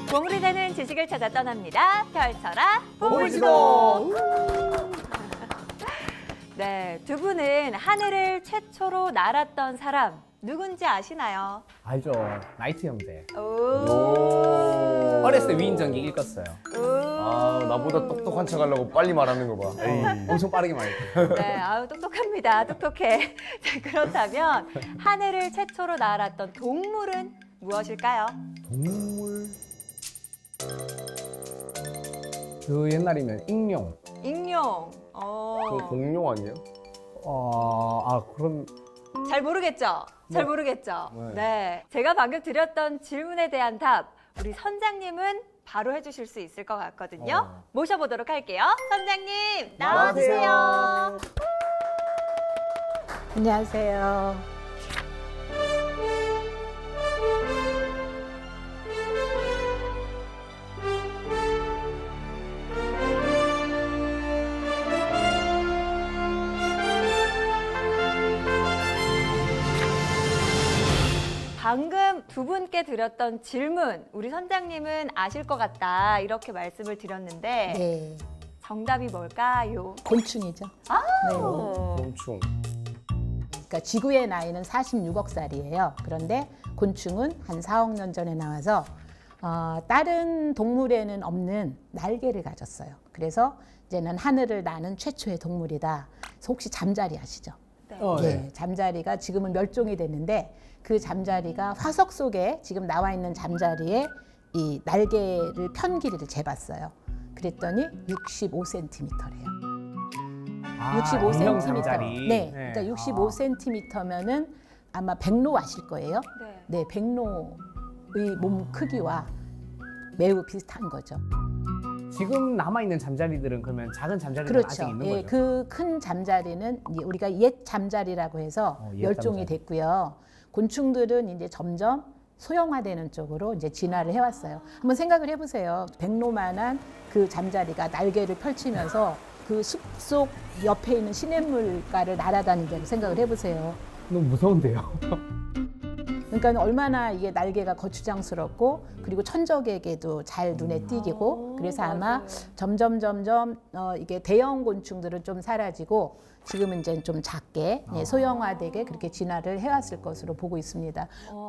보물이 되는 지식을 찾아 떠납니다. 펼쳐라 보물지도. 네, 두 분은 하늘을 최초로 날았던 사람 누군지 아시나요? 알죠. 나이트 형제. 오. 어렸을 때 위인전기 읽었어요. 아, 나보다 똑똑한 척 하려고 빨리 말하는 거 봐. 에이, 엄청 빠르게 말했어요. 네, 아유 똑똑합니다. 똑똑해. 자, 그렇다면 하늘을 최초로 날았던 동물은 무엇일까요? 동물. 그 옛날이면 익룡. 익룡. 그거 공룡 아니에요? 그럼 잘 모르겠죠? 잘 모르겠죠? 네. 제가 방금 드렸던 질문에 대한 답, 우리 선장님은 바로 해주실 수 있을 것 같거든요. 모셔보도록 할게요. 선장님, 나와주세요. 안녕하세요. 방금 두 분께 드렸던 질문, 우리 선장님은 아실 것 같다 이렇게 말씀을 드렸는데 네, 정답이 뭘까요? 곤충이죠. 네. 곤충. 그러니까 지구의 나이는 46억 살이에요. 그런데 곤충은 한 4억 년 전에 나와서 다른 동물에는 없는 날개를 가졌어요. 그래서 이제는 하늘을 나는 최초의 동물이다. 그래서 혹시 잠자리 아시죠? 네, 잠자리가 지금은 멸종이 됐는데 그 잠자리가 화석 속에 지금 나와 있는 잠자리에 이 날개를 편 길이를 재봤어요. 그랬더니 65cm래요. 65cm. 네, 그러니까 65cm면은 아마 백로 아실 거예요. 네, 백로의 몸 크기와 매우 비슷한 거죠. 지금 남아있는 잠자리들은 그러면 작은 잠자리들은 아직 있는 거죠? 그 큰 잠자리는 우리가 옛 잠자리라고 해서 멸종이 됐고요. 곤충들은 이제 점점 소형화되는 쪽으로 이제 진화를 해왔어요. 한번 생각을 해보세요. 백로만한 그 잠자리가 날개를 펼치면서 그 숲속 옆에 있는 시냇물가를 날아다닌다고 생각을 해보세요. 너무 무서운데요? 그러니까 얼마나 이게 날개가 거추장스럽고 그리고 천적에게도 잘 눈에 띄고 그래서 아마 점점 이게 대형 곤충들은 좀 사라지고 지금은 이제 좀 작게 소형화되게 그렇게 진화를 해왔을 것으로 보고 있습니다.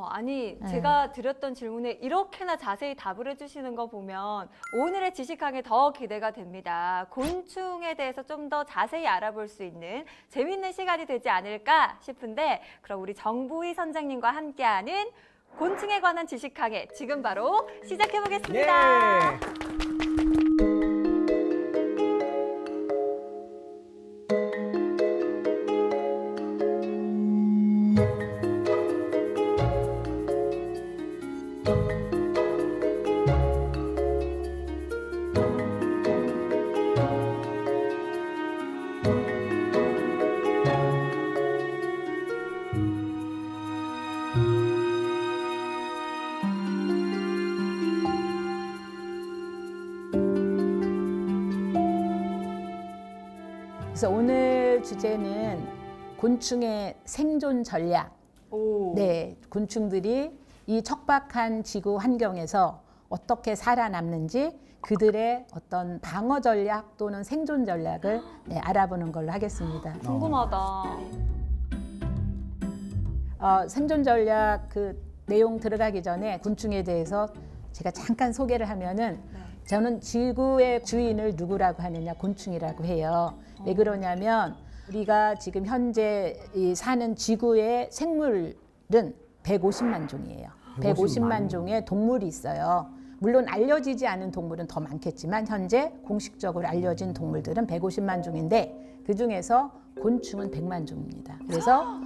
아니 제가 드렸던 질문에 이렇게나 자세히 답을 해주시는 거 보면 오늘의 지식항에 더 기대가 됩니다. 곤충에 대해서 좀 더 자세히 알아볼 수 있는 재밌는 시간이 되지 않을까 싶은데 그럼 우리 정부희 선장님과 함께하는 곤충에 관한 지식항에 지금 바로 시작해 보겠습니다. 그래서 오늘 주제는 곤충의 생존 전략. 네, 곤충들이 이 척박한 지구 환경에서 어떻게 살아남는지 그들의 어떤 방어 전략 또는 생존 전략을 알아보는 걸로 하겠습니다. 궁금하다. 생존 전략 그 내용 들어가기 전에 곤충에 대해서 제가 잠깐 소개를 하면은 저는 지구의 주인을 누구라고 하느냐 곤충이라고 해요. 왜 그러냐면 우리가 지금 현재 사는 지구의 생물은 150만 종이에요. 150만 종의 동물이 있어요. 물론 알려지지 않은 동물은 더 많겠지만 현재 공식적으로 알려진 동물들은 150만 종인데 그중에서 곤충은 100만 종입니다. 그래서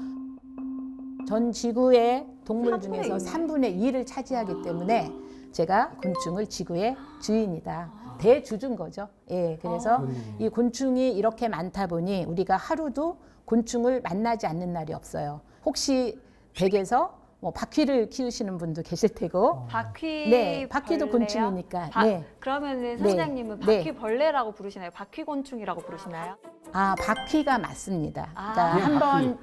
전 지구의 동물 중에서 3분의 2를 차지하기 때문에 제가 곤충을 지구의 주인이다. 대주주인 거죠. 예, 그래서 이 곤충이 이렇게 많다 보니 우리가 하루도 곤충을 만나지 않는 날이 없어요. 혹시 댁에서 뭐 바퀴를 키우시는 분도 계실 테고. 바퀴 네, 바퀴도 벌레요? 곤충이니까. 네. 그러면은 선생님은 네. 바퀴벌레라고 부르시나요? 바퀴곤충이라고 부르시나요? 바퀴가 맞습니다. 그러니까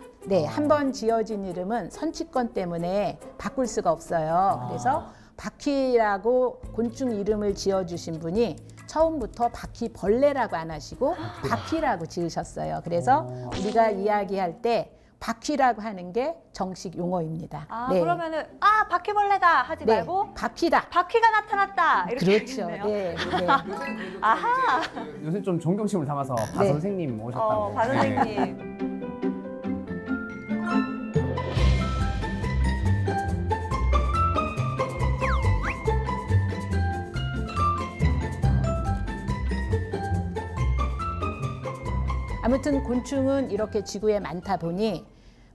한 번 지어진 이름은 선취권 때문에 바꿀 수가 없어요. 그래서 바퀴라고 곤충 이름을 지어주신 분이 처음부터 바퀴벌레라고 안 하시고 바퀴라고 지으셨어요. 그래서 우리가 이야기할 때 바퀴라고 하는 게 정식 용어입니다. 아, 그러면은 바퀴벌레다 하지 네, 말고 바퀴다. 바퀴가 나타났다 이렇게 그렇죠. 되겠네요. 네, 네. 아하. 요새 좀 존경심을 담아서 바 네. 선생님 오셨다고. 바 네. 선생님. 아무튼 곤충은 이렇게 지구에 많다 보니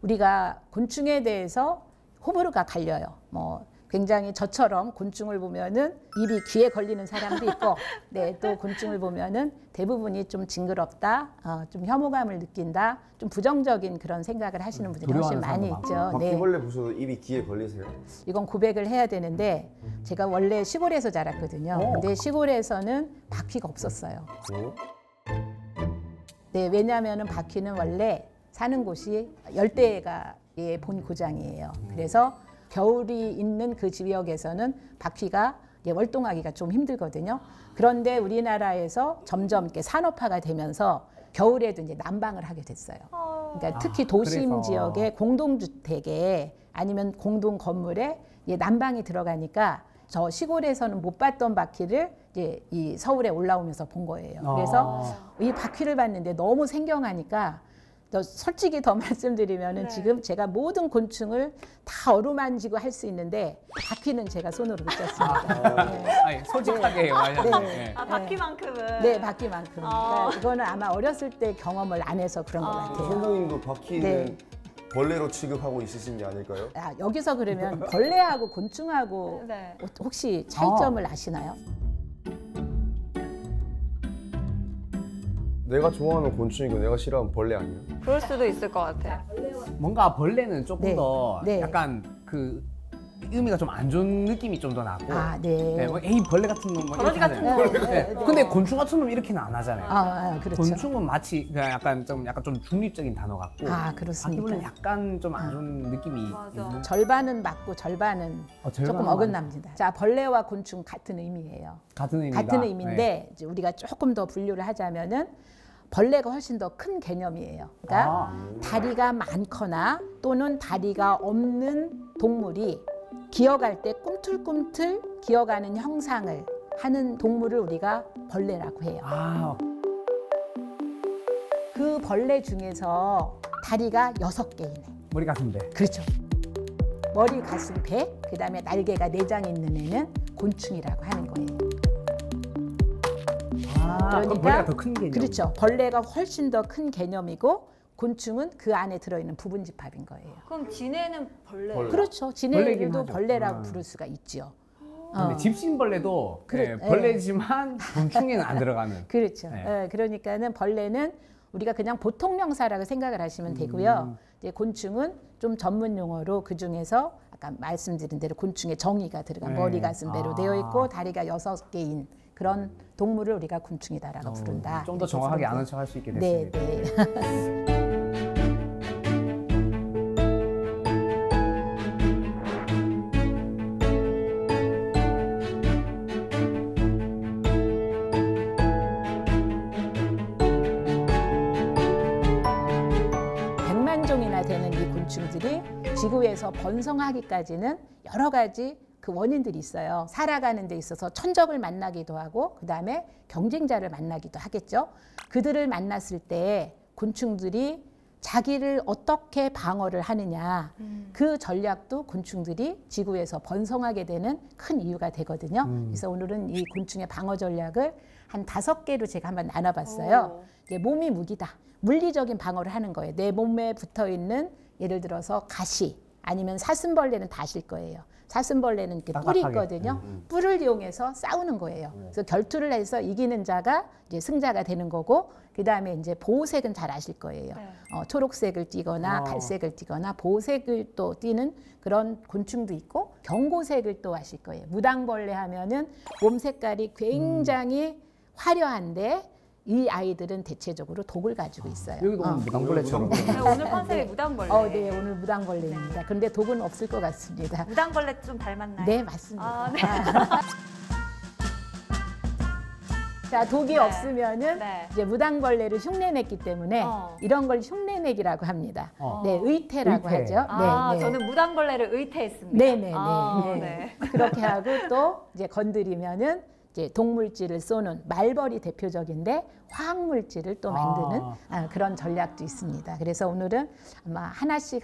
우리가 곤충에 대해서 호불호가 갈려요. 뭐 굉장히 저처럼 곤충을 보면은 입이 귀에 걸리는 사람도 있고, 네, 또 곤충을 보면은 대부분이 좀 징그럽다, 좀 혐오감을 느낀다, 좀 부정적인 그런 생각을 하시는 분들이 훨씬 많이 사람도 있죠. 네. 바퀴벌레 보셔도 입이 귀에 걸리세요? 이건 고백을 해야 되는데 제가 원래 시골에서 자랐거든요. 근데 시골에서는 바퀴가 없었어요. 네, 왜냐하면 바퀴는 원래 사는 곳이 열대가의 본 고장이에요. 그래서 겨울이 있는 그 지역에서는 바퀴가 월동하기가 좀 힘들거든요. 그런데 우리나라에서 점점 이렇게 산업화가 되면서 겨울에도 이제 난방을 하게 됐어요. 그러니까 특히 도심 그래서. 지역의 공동주택에 아니면 공동 건물에 난방이 들어가니까 저 시골에서는 못 봤던 바퀴를 이제 이 서울에 올라오면서 본 거예요. 그래서 이 바퀴를 봤는데 너무 생경하니까 솔직히 더 말씀드리면은 네. 지금 제가 모든 곤충을 다 어루만지고 할 수 있는데 바퀴는 제가 손으로 못 잡습니다. 네. 아니, 솔직하게 말하자면. 네. 바퀴만큼은. 네, 바퀴만큼. 그러니까 이거는 아마 어렸을 때 경험을 안 해서 그런 것 같아요. 선생님도 바퀴는 네. 벌레로 취급하고 있으신 게 아닐까요? 여기서 그러면 벌레하고 곤충하고 네. 혹시 차이점을 아시나요? 내가 좋아하는 곤충이고 내가 싫어하는 벌레 아니에요? 그럴 수도 있을 것 같아요. 뭔가 벌레는 조금 네. 더 네. 약간 그 의미가 좀 안 좋은 느낌이 좀 더 나고. 네. 네, 뭐 에이 벌레 같은 놈 뭐 버러지 이렇게 같은 하잖아요. 놈. 네, 네. 근데 곤충 같은 놈 이렇게는 안 하잖아요. 그렇죠. 곤충은 마치 그냥 약간 좀 중립적인 단어 같고. 그렇습니다. 바퀴벌레는 약간 좀 안 좋은 느낌이 맞아. 있는. 절반은 맞고 절반은 절반은 조금 어긋납니다. 자, 벌레와 곤충 같은 의미예요. 같은 의미가. 같은 의미인데 이제 우리가 조금 더 분류를 하자면은 벌레가 훨씬 더 큰 개념이에요. 그러니까 다리가 많거나 또는 다리가 없는 동물이 기어갈 때 꿈틀꿈틀 기어가는 형상을 하는 동물을 우리가 벌레라고 해요. 그 벌레 중에서 다리가 6개이네. 머리 같은데. 그렇죠. 머리, 가슴, 배, 그다음에 날개가 4장 있는 애는 곤충이라고 하는 거예요. 그럼 벌레가 더 큰 개념. 그렇죠. 벌레가 훨씬 더 큰 개념이고 곤충은 그 안에 들어있는 부분집합인 거예요. 그럼 지네는 벌레예요? 그렇죠. 벌레긴 지네들도 하죠. 벌레라고 부를 수가 있죠. 근데 집신벌레도 그래, 벌레지만 곤충에는 안 들어가는. 그렇죠. 네. 그러니까는 벌레는 우리가 그냥 보통 명사라고 생각을 하시면 되고요. 이제 곤충은 좀 전문 용어로 그 중에서 아까 말씀드린 대로 곤충의 정의가 들어간 네. 머리, 가슴, 배로 되어 있고 다리가 6개인 그런 동물을 우리가 곤충이다라고 부른다. 좀 더 정확하게 아는 척 할 수 있게 네, 됐습니다. 네. 되는 이 곤충들이 지구에서 번성하기까지는 여러 가지 그 원인들이 있어요. 살아가는 데 있어서 천적을 만나기도 하고 그다음에 경쟁자를 만나기도 하겠죠. 그들을 만났을 때 곤충들이 자기를 어떻게 방어를 하느냐 그 전략도 곤충들이 지구에서 번성하게 되는 큰 이유가 되거든요. 그래서 오늘은 이 곤충의 방어 전략을 한 5개로 제가 한번 나눠봤어요. 이제 몸이 무기다. 물리적인 방어를 하는 거예요. 내 몸에 붙어 있는 예를 들어서 가시 아니면 사슴벌레는 다 아실 거예요. 사슴벌레는 이렇게 뿔이 있거든요. 뿔을 이용해서 싸우는 거예요. 그래서 결투를 해서 이기는 자가 이제 승자가 되는 거고, 그 다음에 이제 보호색은 잘 아실 거예요. 초록색을 띠거나 갈색을 띠거나 보호색을 또 띠는 그런 곤충도 있고, 경고색을 또 아실 거예요. 무당벌레 하면은 몸 색깔이 굉장히 화려한데 이 아이들은 대체적으로 독을 가지고 있어요. 여기도 무당벌레처럼. 네, 오늘 컨셉이 무당벌레. 네, 오늘 무당벌레입니다. 그런데 독은 없을 것 같습니다. 무당벌레 좀 닮았나요? 네, 맞습니다. 아, 네. 자, 독이 네. 없으면은 네. 이제 무당벌레를 흉내냈기 때문에 이런 걸 흉내내기라고 합니다. 네, 의태라고 의태. 하죠. 아, 네, 네. 저는 무당벌레를 의태했습니다. 네네네. 아, 네. 네. 그렇게 하고 또 이제 건드리면은 이제 독물질을 쏘는 말벌이 대표적인데 화학물질을 또 만드는 그런 전략도 있습니다. 그래서 오늘은 아마 하나씩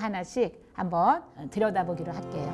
한번 들여다보기로 할게요.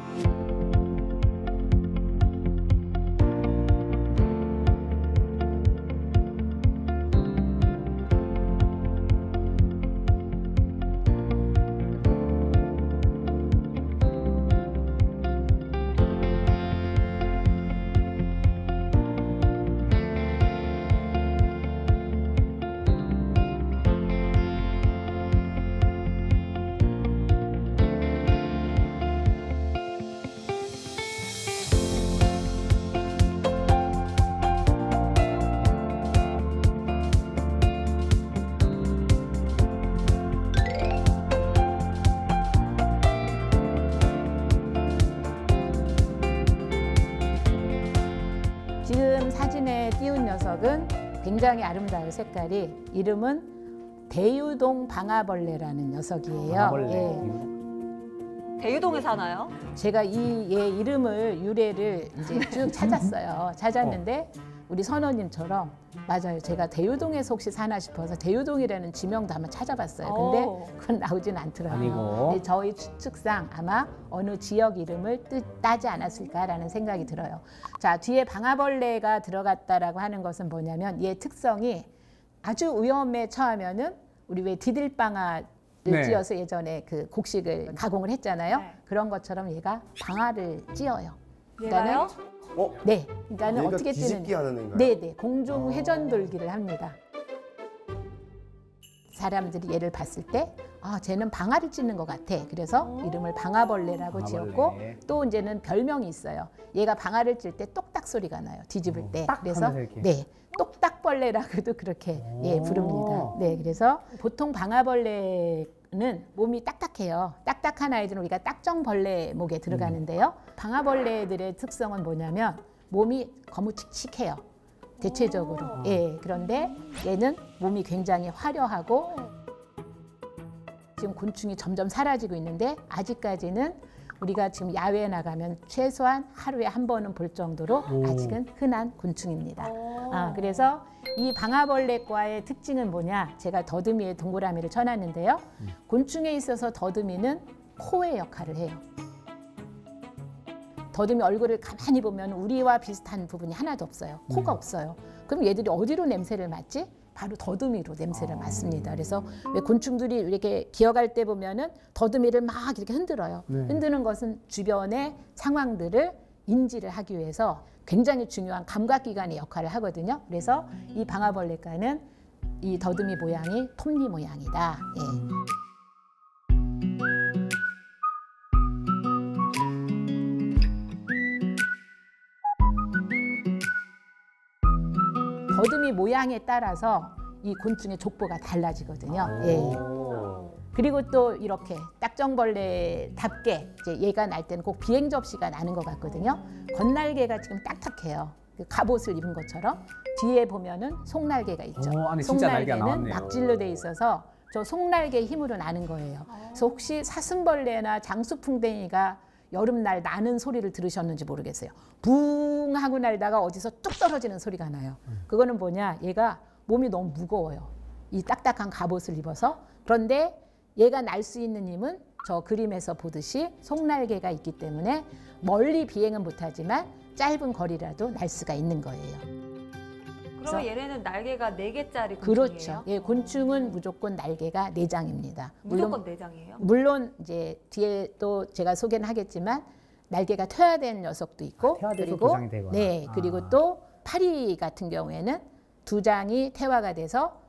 지금 사진에 띄운 녀석은 굉장히 아름다운 색깔이 이름은 대유동 방아벌레라는 녀석이에요. 방아벌레. 예. 대유동에 사나요? 제가 이 얘 이름을 유래를 이제 쭉 찾았어요. 찾았는데 우리 선호님처럼 맞아요. 제가 대유동에서 혹시 사나 싶어서 대유동이라는 지명도 한번 찾아봤어요. 근데 그건 나오진 않더라고요. 아니고. 네, 저희 추측상 아마 어느 지역 이름을 따지 않았을까라는 생각이 들어요. 자, 뒤에 방아벌레가 들어갔다라고 하는 것은 뭐냐면 얘 특성이 아주 위험에 처하면은 우리 왜 디딜방아를 네. 찧어서 예전에 그 곡식을 가공을 했잖아요. 네. 그런 것처럼 얘가 방아를 찧어요. 얘가요? 네, 그러니까는 얘가 어떻게 뒤집기 뛰느냐. 하는 애인가요? 네네, 공중 회전 돌기를 합니다. 사람들이 얘를 봤을 때, 아, 쟤는 방아를 찧는 것 같아. 그래서 이름을 방아벌레라고 방아벌레. 지었고, 또 이제는 별명이 있어요. 얘가 방아를 찔 때 똑딱 소리가 나요. 뒤집을 때. 딱 그래서 하면서 이렇게. 네, 똑딱벌레라고도 그렇게 부릅니다. 네, 그래서 보통 방아벌레는 몸이 딱딱해요. 딱딱한 아이들은 우리가 딱정벌레 목에 들어가는데요. 방아벌레들의 특성은 뭐냐면 몸이 거무칙칙해요. 대체적으로. 예, 그런데 얘는 몸이 굉장히 화려하고 지금 곤충이 점점 사라지고 있는데 아직까지는 우리가 지금 야외에 나가면 최소한 하루에 한 번은 볼 정도로 아직은 흔한 곤충입니다. 그래서 이 방아벌레과의 특징은 뭐냐? 제가 더듬이에 동그라미를 쳐놨는데요. 곤충에 있어서 더듬이는 코의 역할을 해요. 더듬이 얼굴을 가만히 보면 우리와 비슷한 부분이 하나도 없어요. 코가 없어요. 그럼 얘들이 어디로 냄새를 맡지? 바로 더듬이로 냄새를 맡습니다. 그래서 왜 곤충들이 이렇게 기어갈 때 보면은 더듬이를 막 이렇게 흔들어요. 네. 흔드는 것은 주변의 상황들을 인지를 하기 위해서 굉장히 중요한 감각기관의 역할을 하거든요. 그래서 이 방아벌레과는 이 더듬이 모양이 톱니 모양이다. 예. 더듬이 모양에 따라서 이 곤충의 족보가 달라지거든요. 예. 그리고 또 이렇게 딱정벌레답게 이제 얘가 날 때는 꼭 비행 접시가 나는 것 같거든요. 겉날개가 지금 딱딱해요. 그 갑옷을 입은 것처럼 뒤에 보면은 속날개가 있죠. 아니, 진짜 날개가 속날개는 나왔네요. 낙질로 돼 있어서 저 속날개 힘으로 나는 거예요. 그래서 혹시 사슴벌레나 장수풍뎅이가 여름날 나는 소리를 들으셨는지 모르겠어요. 붕 하고 날다가 어디서 뚝 떨어지는 소리가 나요. 그거는 뭐냐? 얘가 몸이 너무 무거워요. 이 딱딱한 갑옷을 입어서. 그런데 얘가 날 수 있는 힘은 저 그림에서 보듯이 속날개가 있기 때문에 멀리 비행은 못하지만 짧은 거리라도 날 수가 있는 거예요. 그러면 얘네는 날개가 4개짜리 곤충이에요? 그렇죠. 예, 곤충은 무조건 날개가 4장입니다. 무조건 4장이에요? 물론 이제 뒤에 또 제가 소개는 하겠지만 날개가 퇴화된 녀석도 있고 퇴화돼서 그리고 2장이 되거나. 네, 그리고 또 파리 같은 경우에는 2장이 퇴화가 돼서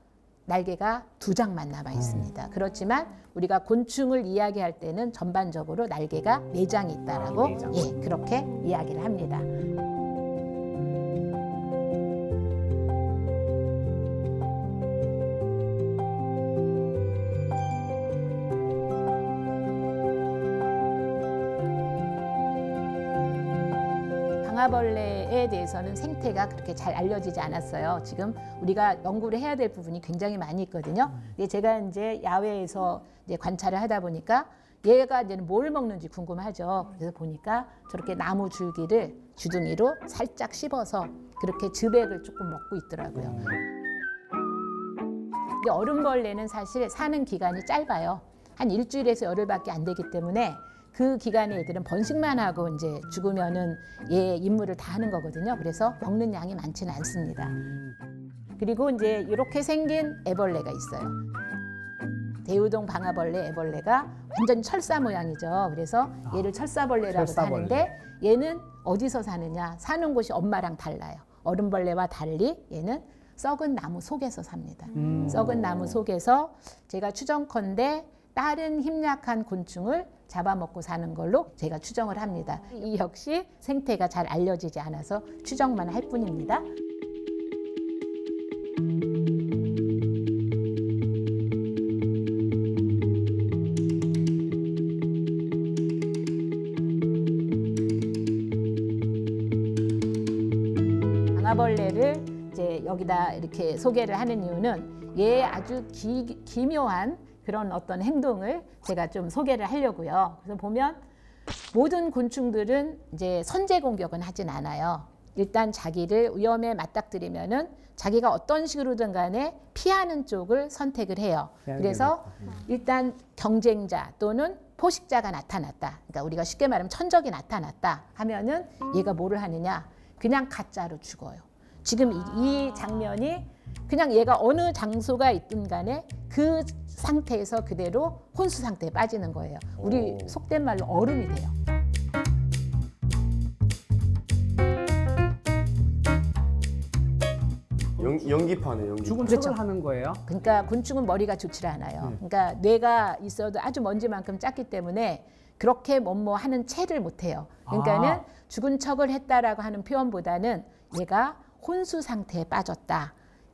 날개가 2장만 남아 있습니다. 그렇지만 우리가 곤충을 이야기할 때는 전반적으로 날개가 4장이 있다라고 4장. 예, 그렇게 이야기를 합니다. 방아벌레에 대해서는 생태가 그렇게 잘 알려지지 않았어요. 지금 우리가 연구를 해야 될 부분이 굉장히 많이 있거든요. 근데 제가 이제 야외에서 이제 관찰을 하다 보니까 얘가 이제는 뭘 먹는지 궁금하죠. 그래서 보니까 저렇게 나무 줄기를 주둥이로 살짝 씹어서 그렇게 즙액을 조금 먹고 있더라고요. 근데 얼음벌레는 사실 사는 기간이 짧아요. 한 일주일에서 열흘밖에 안 되기 때문에 그 기간에 얘들은 번식만 하고 이제 죽으면은 얘 임무를 다 하는 거거든요. 그래서 먹는 양이 많지는 않습니다. 그리고 이제 이렇게 생긴 애벌레가 있어요. 대우동 방아벌레 애벌레가 완전 철사 모양이죠. 그래서 얘를 철사벌레라고 하는데 얘는 어디서 사느냐? 사는 곳이 엄마랑 달라요. 얼음벌레와 달리 얘는 썩은 나무 속에서 삽니다. 썩은 나무 속에서 제가 추정컨대 다른 힘약한 곤충을 잡아먹고 사는 걸로 제가 추정을 합니다. 이 역시 생태가 잘 알려지지 않아서 추정만 할 뿐입니다. 방아벌레를 이제 여기다 이렇게 소개를 하는 이유는 얘 아주 기묘한 그런 어떤 행동을 제가 좀 소개를 하려고요. 그래서 보면 모든 곤충들은 이제 선제 공격은 하진 않아요. 일단 자기를 위험에 맞닥뜨리면은 자기가 어떤 식으로든 간에 피하는 쪽을 선택을 해요. 그래서 일단 경쟁자 또는 포식자가 나타났다. 그러니까 우리가 쉽게 말하면 천적이 나타났다 하면은 얘가 뭐를 하느냐? 그냥 가짜로 죽어요. 지금 이 장면이 그냥 얘가 어느 장소가 있든 간에 그 상태에서 그대로 혼수 상태에 빠지는 거예요. 우리 속된 말로 얼음이 돼요. 연기파네, 연기파. 죽은 척을 하는 거예요? 그러니까 곤충은 머리가 좋지 않아요. 그러니까 뇌가 있어도 아주 먼지만큼 작기 때문에 그렇게 뭐뭐 하는 체를 못 해요. 그러니까는 죽은 척을 했다라고 하는 표현보다는 얘가 혼수 상태에 빠졌다,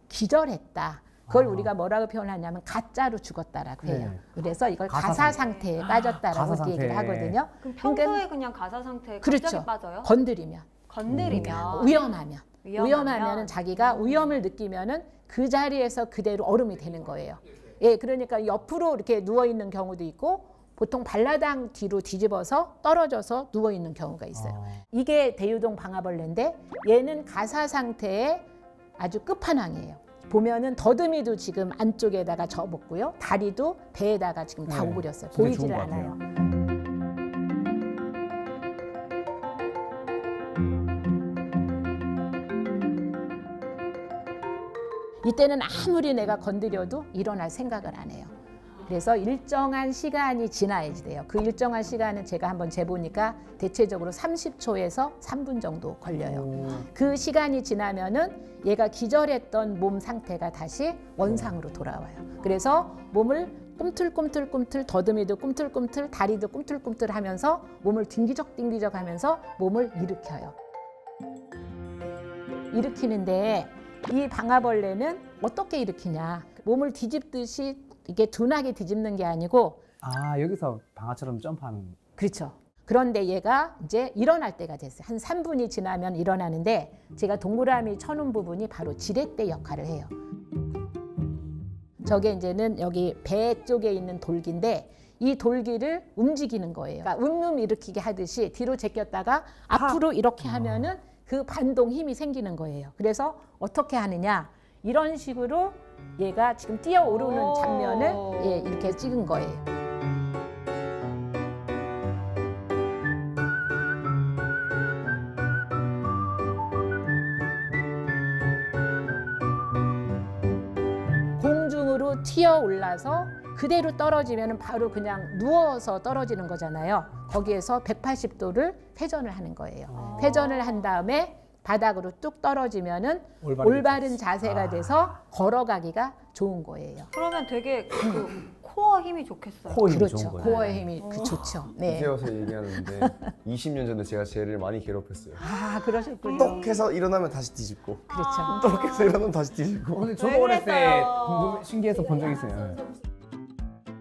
기절했다. 그걸 우리가 뭐라고 표현하냐면 가짜로 죽었다라고 해요. 그래서 이걸 가사 상태에 빠졌다라고 얘기를 하거든요. 그럼 평소에 그냥 가사 상태에 그렇죠. 갑자기 빠져요? 건드리면. 위험하면은 자기가 위험을 느끼면은 그 자리에서 그대로 얼음이 되는 거예요. 예, 그러니까 옆으로 이렇게 누워 있는 경우도 있고 보통 발라당 뒤로 뒤집어서 떨어져서 누워 있는 경우가 있어요. 이게 대유동 방아벌레인데 얘는 가사 상태의 아주 끝판왕이에요. 보면은 더듬이도 지금 안쪽에다가 접었고요. 다리도 배에다가 지금 다 오그렸어요. 보이지를 않아요. 이때는 아무리 내가 건드려도 일어날 생각을 안 해요. 그래서 일정한 시간이 지나야지 돼요. 그 일정한 시간은 제가 한번 재보니까 대체적으로 30초에서 3분 정도 걸려요. 그 시간이 지나면은 얘가 기절했던 몸 상태가 다시 원상으로 돌아와요. 그래서 몸을 꿈틀꿈틀꿈틀, 더듬이도 꿈틀꿈틀, 다리도 꿈틀꿈틀 하면서 몸을 딩기적 하면서 몸을 일으켜요. 일으키는데 이 방아벌레는 어떻게 일으키냐? 몸을 뒤집듯이 이게 둔하게 뒤집는 게 아니고 여기서 방아처럼 점프하는. 그렇죠. 그런데 얘가 이제 일어날 때가 됐어요. 한 3분이 지나면 일어나는데 제가 동그라미 쳐놓은 부분이 바로 지렛대 역할을 해요. 저게 이제는 여기 배 쪽에 있는 돌기인데 이 돌기를 움직이는 거예요. 그러니까 일으키게 하듯이 뒤로 제꼈다가 앞으로 이렇게 하면은 그 반동 힘이 생기는 거예요. 그래서 어떻게 하느냐? 이런 식으로 얘가 지금 뛰어오르는 장면을 이렇게 찍은 거예요. 공중으로 튀어 올라서 그대로 떨어지면 바로 그냥 누워서 떨어지는 거잖아요. 거기에서 180도를 회전을 하는 거예요. 회전을 한 다음에 바닥으로 뚝 떨어지면은 올바른 자세가 돼서 걸어가기가 좋은 거예요. 그러면 되게 그 코어 힘이 좋겠어요. 코어 힘이 그렇죠. 좋은 거예요. 코어의 힘이 좋죠. 네. 이제 와서 얘기하는데 20년 전에 제가 쟤를 많이 괴롭혔어요. 그러셨군요. 똑 해서 일어나면 다시 뒤집고 그렇죠. 똑 해서 일어나면 다시 뒤집고. 근데 저도 왜 어렸을 때 그랬어요? 신기해서 본 적 있어요.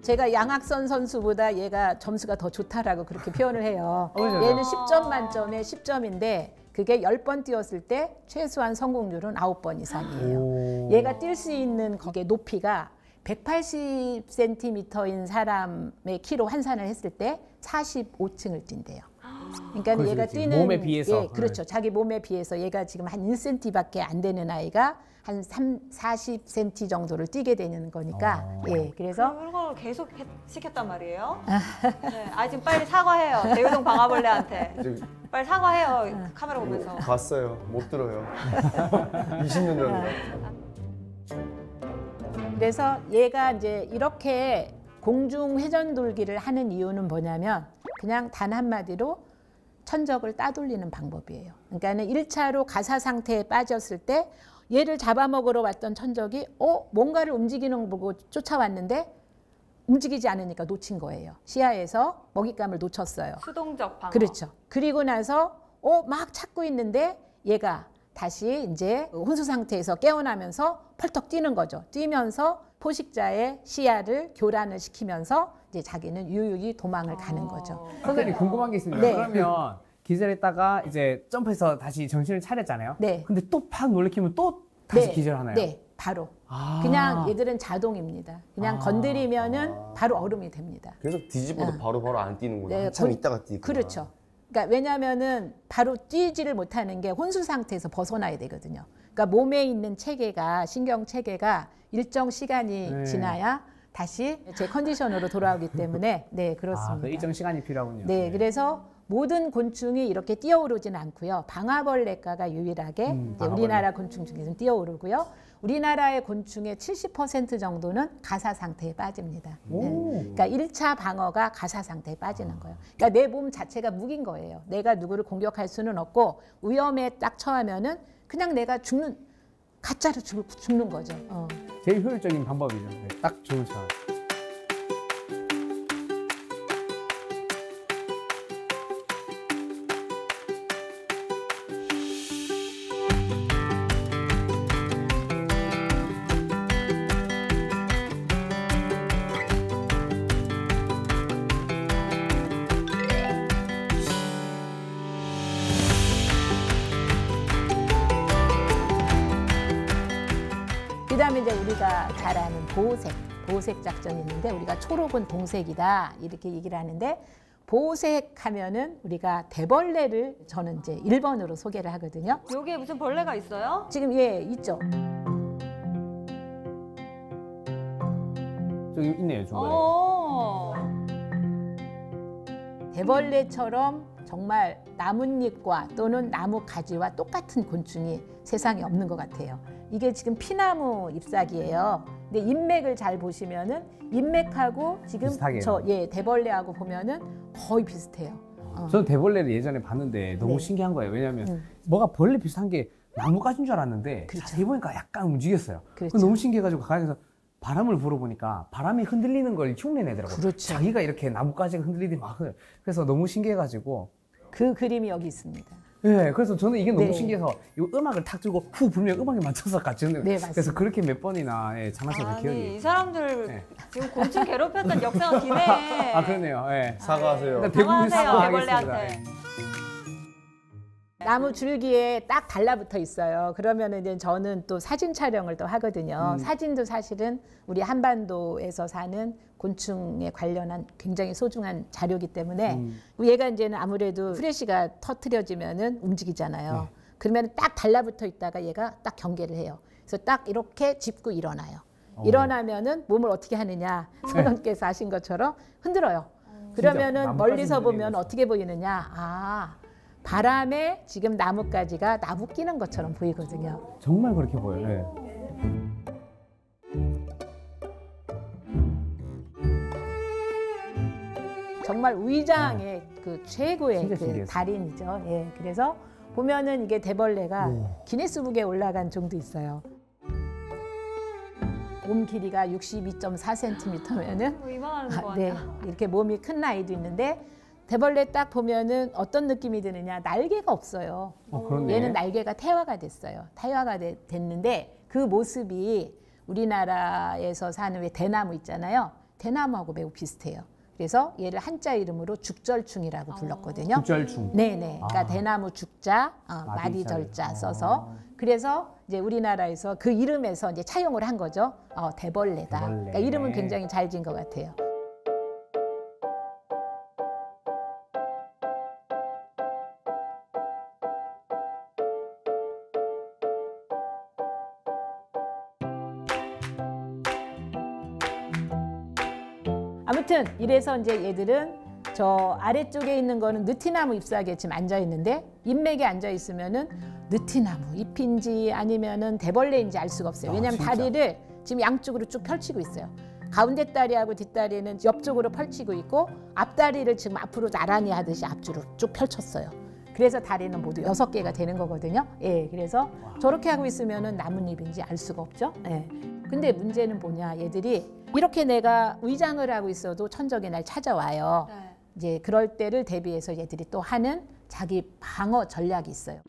제가 양학선 선수보다 얘가 점수가 더 좋다라고 그렇게 표현을 해요. 얘는 10점 만점에 10점인데 그게 10번 뛰었을 때 최소한 성공률은 9번 이상이에요. 오. 얘가 뛸 수 있는 거기에 높이가 180cm인 사람의 키로 환산을 했을 때 45층을 뛴대요. 그러니까 그렇지, 얘가 그렇지. 뛰는 몸에 비해서. 예, 그렇죠. 자기 몸에 비해서 얘가 지금 한 1cm밖에 안 되는 아이가 한 40cm 정도를 뛰게 되는 거니까 예, 그래서 그런 걸 계속 시켰단 말이에요. 네. 아 지금 빨리 사과해요. 대유동 방아벌레한테. 지금 빨리 사과해요. 카메라 보면서. 봤어요. 못 들어요. 20년 전이라. 그래서 얘가 이제 이렇게 공중 회전 돌기를 하는 이유는 뭐냐면 그냥 단 한마디로 천적을 따돌리는 방법이에요. 그러니까는 1차로 가사 상태에 빠졌을 때 얘를 잡아먹으러 왔던 천적이 뭔가를 움직이는 거 보고 쫓아왔는데 움직이지 않으니까 놓친 거예요. 시야에서 먹잇감을 놓쳤어요. 수동적 방어. 그렇죠. 그리고 나서 막 찾고 있는데 얘가 다시 이제 혼수 상태에서 깨어나면서 펄떡 뛰는 거죠. 뛰면서 포식자의 시야를 교란을 시키면서 이제 자기는 유유히 도망을 가는 거죠. 선생님 궁금한 게 있습니다. 네. 그러면 기절했다가 이제 점프해서 다시 정신을 차렸잖아요. 네. 근데 또 팍 놀래키면 또 다시 네. 기절하나요? 네, 바로. 아. 그냥 얘들은 자동입니다. 그냥 아. 건드리면은 바로 얼음이 됩니다. 그래서 뒤집어도 바로바로 안 뛰는구나. 네, 한참 있다가 뛰구나. 그렇죠. 그러니까 왜냐하면은 바로 뛰지를 못하는 게 혼수 상태에서 벗어나야 되거든요. 그러니까 몸에 있는 체계가 신경 체계가 일정 시간이 네. 지나야 다시 제 컨디션으로 돌아오기 때문에 네 그렇습니다. 그 일정 시간이 필요하군요. 네, 그래서 모든 곤충이 이렇게 뛰어오르진 않고요. 방아벌레과가 유일하게 이제 방아벌레. 우리나라 곤충 중에서는 뛰어오르고요. 우리나라의 곤충의 70% 정도는 가사 상태에 빠집니다. 네. 오. 그러니까 1차 방어가 가사 상태에 빠지는 거예요. 그러니까 내 몸 자체가 무기인 거예요. 내가 누구를 공격할 수는 없고 위험에 딱 처하면은 그냥 내가 가짜로 죽는 거죠. 제일 효율적인 방법이죠. 네, 딱 좋은 시간. 그다음에 이제 우리가 잘 아는 보호색 작전이 있는데 우리가 초록은 동색이다 이렇게 얘기를 하는데 보호색 하면은 우리가 대벌레를 저는 이제 1번으로 소개를 하거든요. 여기에 무슨 벌레가 있어요? 지금 있죠. 저기 있네요 중간에. 대벌레처럼 정말 나뭇잎과 또는 나무 가지와 똑같은 곤충이 세상에 없는 것 같아요. 이게 지금 피나무 잎사귀예요. 근데 잎맥을 잘 보시면은 잎맥하고 지금 비슷하게요. 대벌레하고 보면은 거의 비슷해요. 저는 대벌레를 예전에 봤는데 너무 네. 신기한 거예요. 왜냐하면 뭐가 벌레 비슷한 게 나뭇가지인 줄 알았는데 그렇죠. 자세히 보니까 약간 움직였어요. 그렇죠. 너무 신기해가지고 가까이서 바람을 불어보니까 바람이 흔들리는 걸 흉내내더라고요. 그렇죠. 자기가 이렇게 나뭇가지가 흔들리더니 막 그래서 너무 신기해가지고 그 그림이 여기 있습니다. 네, 그래서 저는 이게 너무 네. 신기해서 이 음악을 탁 들고 후 불면 음악에 맞춰서 같이 흔들고 네, 맞습니다. 그래서 그렇게 몇 번이나 장난쳤던 기억이. 아니 이 사람들 네. 지금 곤충 괴롭혔던 역사가 기네. 아 그러네요. 네. 사과하세요. 일단 대부분 사과하세요, 사과하겠습니다. 대벌레한테. 네. 나무 줄기에 딱 달라붙어 있어요. 그러면은 이제 저는 또 사진 촬영을 또 하거든요. 사진도 사실은 우리 한반도에서 사는 곤충에 관련한 굉장히 소중한 자료이기 때문에 얘가 이제는 아무래도 프레시가 터트려지면은 움직이잖아요. 네. 그러면 딱 달라붙어 있다가 얘가 딱 경계를 해요. 그래서 딱 이렇게 짚고 일어나요. 일어나면은 몸을 어떻게 하느냐 선원께서 하신 것처럼 흔들어요. 그러면은 나뭇가지 멀리서 흔들리는 보면 거죠. 어떻게 보이느냐? 바람에 지금 나뭇가지가 나부 끼는 것처럼 보이거든요. 정말 그렇게 보여요. 네. 정말 위장의 그 최고의 진짜 그 신기했어요. 달인이죠. 예, 그래서 보면은 이게 대벌레가 기네스북에 올라간 정도 있어요. 몸 길이가 62.4cm면은 이만한 거 네, 아니야? 이렇게 몸이 큰 아이도 있는데 대벌레 딱 보면은 어떤 느낌이 드느냐? 날개가 없어요. 그렇네. 얘는 날개가 태화가 됐어요. 태화가 됐는데 그 모습이 우리나라에서 사는 왜 대나무 있잖아요. 대나무하고 매우 비슷해요. 그래서 얘를 한자 이름으로 죽절충이라고 불렀거든요. 죽절충. 네네. 그러니까 아. 대나무 죽자, 마디절자 써서 그래서 이제 우리나라에서 그 이름에서 이제 차용을 한 거죠. 대벌레다. 대벌레. 그러니까 이름은 굉장히 잘 지은 것 같아요. 아무튼 이래서 이제 얘들은 저 아래쪽에 있는 거는 느티나무 잎사귀에 지금 앉아 있는데 잎맥에 앉아 있으면은 느티나무 잎인지 아니면은 대벌레인지 알 수가 없어요. 왜냐하면 진짜? 다리를 지금 양쪽으로 쭉 펼치고 있어요. 가운데 다리하고 뒷다리는 옆쪽으로 펼치고 있고 앞다리를 지금 앞으로 나란히 하듯이 앞으로 쭉 펼쳤어요. 그래서 다리는 모두 6개가 되는 거거든요. 예, 그래서 저렇게 하고 있으면은 나뭇잎인지 알 수가 없죠. 예. 근데 문제는 뭐냐, 얘들이 이렇게 내가 위장을 하고 있어도 천적이 날 찾아와요. 네. 이제 그럴 때를 대비해서 얘들이 또 하는 자기 방어 전략이 있어요.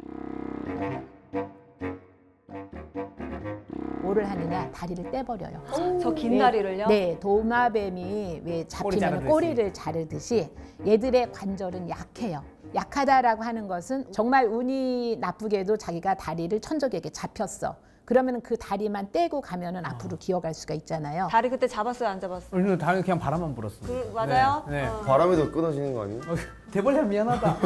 뭐를 하느냐, 다리를 떼버려요. 저 긴 다리를요? 네, 도마뱀이 왜 꼬리 잡히면 자르듯이. 꼬리를 자르듯이 얘들의 관절은 약해요. 약하다라고 하는 것은 정말 운이 나쁘게도 자기가 다리를 천적에게 잡혔어. 그러면 그 다리만 떼고 가면은 앞으로 기어갈 수가 있잖아요. 다리 그때 잡았어요, 안 잡았어요? 오늘 다리 그냥 바람만 불었어. 맞아요? 네. 네. 바람에도 끊어지는 거 아니에요? 대벌레 미안하다.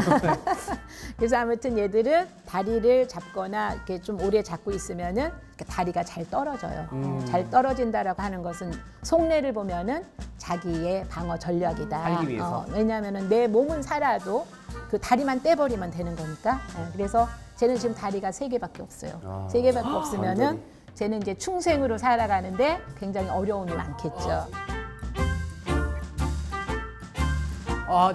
그래서 아무튼 얘들은 다리를 잡거나 이렇게 좀 오래 잡고 있으면은 이렇게 다리가 잘 떨어져요. 잘 떨어진다라고 하는 것은 속내를 보면은 자기의 방어 전략이다. 살기 위해서. 왜냐하면은 내 몸은 살아도 그 다리만 떼버리면 되는 거니까. 그래서 쟤는 지금 다리가 3개밖에 없어요. 3개밖에 없으면은 완전히. 쟤는 이제 충생으로 살아가는데 굉장히 어려움이 많겠죠.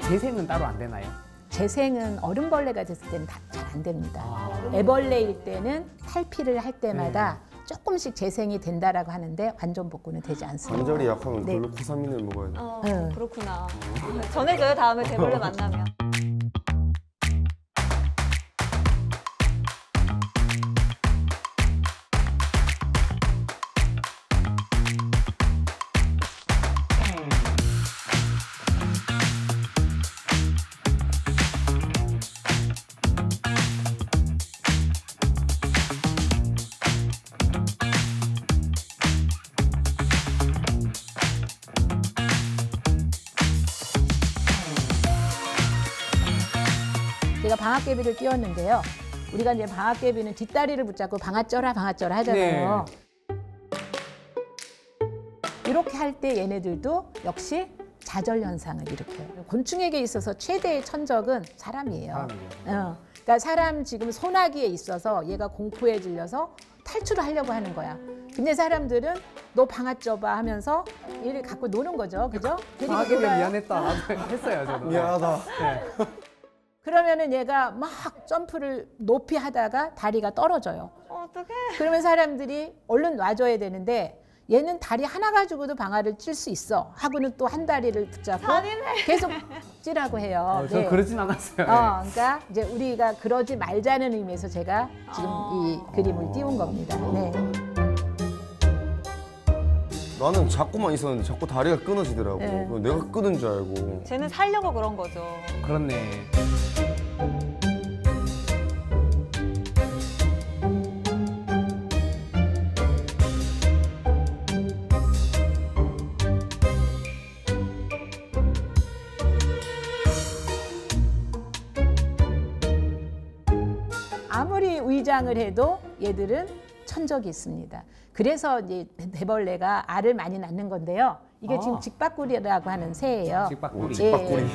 재생은 따로 안 되나요? 재생은 어른벌레가 됐을 때는 잘 안 됩니다. 애벌레일 때는 탈피를 할 때마다 조금씩 재생이 된다라고 하는데 완전 복구는 되지 않습니다. 관절이 약하면 네. 글루코사민을 먹어야 돼. 응. 그렇구나. 전해줘요, 다음에 대벌레 만나면. 제가 방앗개비를 띄웠는데요. 우리가 이제 방앗개비는 뒷다리를 붙잡고 방앗쪄라 방앗쪄라 하잖아요. 이렇게 할 때 얘네들도 역시 좌절 현상을 일으켜요. 곤충에게 있어서 최대의 천적은 사람이에요. 그러니까 사람 지금 소나기에 있어서 얘가 공포에 질려서 탈출을 하려고 하는 거야. 근데 사람들은 너 방앗쪄봐 하면서 얘를 갖고 노는 거죠. 그죠? 데리고 방앗개비 놀아요. 미안했다. 나도 했어요, 저도. 미안하다. 네. 그러면은 얘가 막 점프를 높이 하다가 다리가 떨어져요. 어떡해. 그러면 사람들이 얼른 놔줘야 되는데 얘는 다리 하나 가지고도 방아를 찔 수 있어 하고는 또 한 다리를 붙잡고 계속 찌라고 해요. 저 그러진 않았어요. 그러니까 이제 우리가 그러지 말자는 의미에서 제가 지금 이 그림을 띄운 겁니다. 네. 나는 잡고만 있었는데 자꾸 다리가 끊어지더라고. 네. 그래서 내가 끊은 줄 알고. 쟤는 살려고 그런 거죠. 그렇네. 아무리 위장을 해도 얘들은 천적이 있습니다. 그래서 이제 대벌레가 알을 많이 낳는 건데요. 이게 지금 직박구리라고 하는 새예요. 직박구리. 직박구리.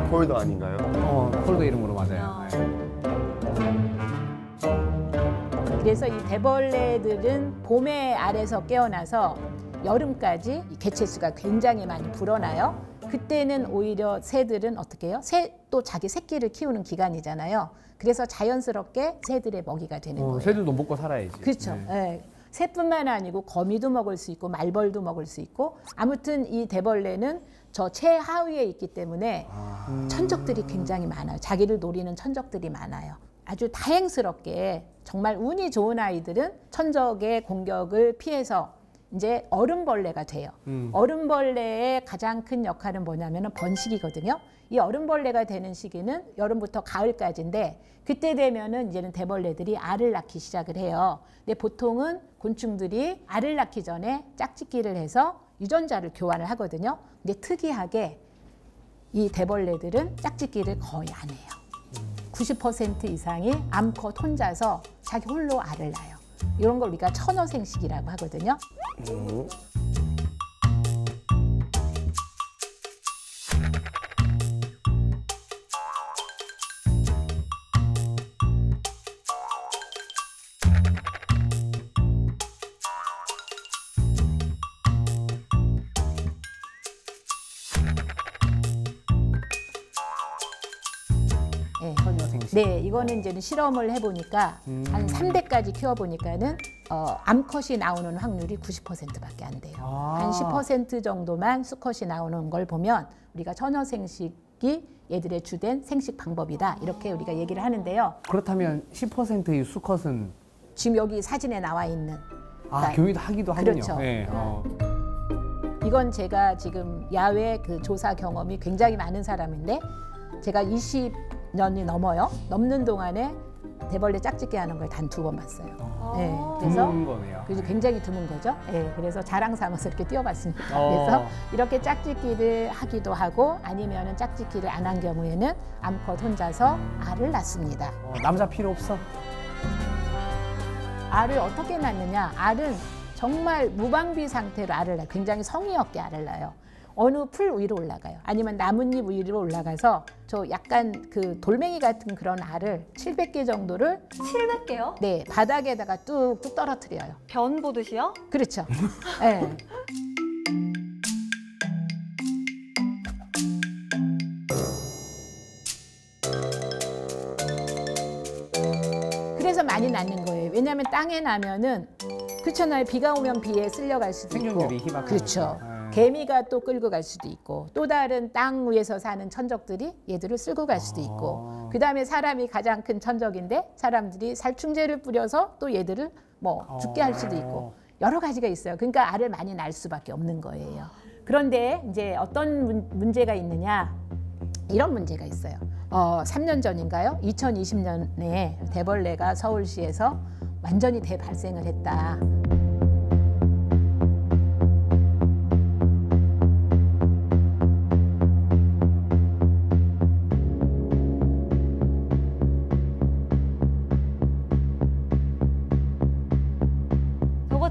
폴더 아닌가요? 폴더 이름으로 맞아요. 그래서 이 대벌레들은 봄에 알에서 깨어나서 여름까지 이 개체수가 굉장히 많이 불어나요. 그때는 오히려 새들은 어떻게 해요? 새도 자기 새끼를 키우는 기간이잖아요. 그래서 자연스럽게 새들의 먹이가 되는 거예요. 새들도 먹고 살아야지. 그렇죠. 네. 예. 새뿐만 아니고 거미도 먹을 수 있고 말벌도 먹을 수 있고 아무튼 이 대벌레는 저 최하위에 있기 때문에 천적들이 굉장히 많아요. 자기를 노리는 천적들이 많아요. 아주 다행스럽게 정말 운이 좋은 아이들은 천적의 공격을 피해서 이제 얼음벌레가 돼요. 얼음벌레의 가장 큰 역할은 뭐냐면 번식이거든요. 이 얼음벌레가 되는 시기는 여름부터 가을까지인데 그때 되면은 이제는 대벌레들이 알을 낳기 시작을 해요. 근데 보통은 곤충들이 알을 낳기 전에 짝짓기를 해서 유전자를 교환을 하거든요. 근데 특이하게 이 대벌레들은 짝짓기를 거의 안 해요. 90% 이상이 암컷 혼자서 자기 홀로 알을 낳아요. 이런 걸 우리가 천어생식이라고 하거든요. 네, 이거는 이제는 실험을 해보니까 한 300까지 키워보니까는 암컷이 나오는 확률이 90%밖에 안 돼요. 한 10% 정도만 수컷이 나오는 걸 보면 우리가 천여생식이 얘들의 주된 생식 방법이다. 이렇게 우리가 얘기를 하는데요. 그렇다면 10%의 수컷은 지금 여기 사진에 나와 있는 교미도 하기도 하군요. 그렇죠. 네, 이건 제가 지금 야외 그 조사 경험이 굉장히 많은 사람인데 제가 20년이 넘는 동안에 대벌레 짝짓기 하는 걸 단 2번 봤어요. 네, 그래서 드문 거네요. 그래서 굉장히 드문 거죠. 네, 그래서 자랑 삼아서 이렇게 띄워봤습니다. 그래서 이렇게 짝짓기를 하기도 하고 아니면은 짝짓기를 안 한 경우에는 암컷 혼자서 알을 낳습니다. 남자 필요 없어? 알을 어떻게 낳느냐? 알은 정말 무방비 상태로 알을 낳아요. 굉장히 성의 없게 알을 낳아요. 어느 풀 위로 올라가요. 아니면 나뭇잎 위로 올라가서 저 약간 그 돌멩이 같은 그런 알을 700개 정도를 700개요? 네, 바닥에다가 뚝뚝 떨어뜨려요. 변 보듯이요? 그렇죠. 네. 그래서 많이 낳는 거예요. 왜냐하면 땅에 나면은 그렇잖아요. 비가 오면 비에 쓸려갈 수도 있고. 생존율이 희박하니까. 그렇죠. 개미가 또 끌고 갈 수도 있고 또 다른 땅 위에서 사는 천적들이 얘들을 쓸고 갈 수도 있고 그다음에 사람이 가장 큰 천적인데 사람들이 살충제를 뿌려서 또 얘들을 뭐 죽게 할 수도 있고 여러 가지가 있어요. 그러니까 알을 많이 낳을 수밖에 없는 거예요. 그런데 이제 어떤 문제가 있느냐 이런 문제가 있어요. 3년 전인가요? 2020년에 대벌레가 서울시에서 완전히 대발생을 했다.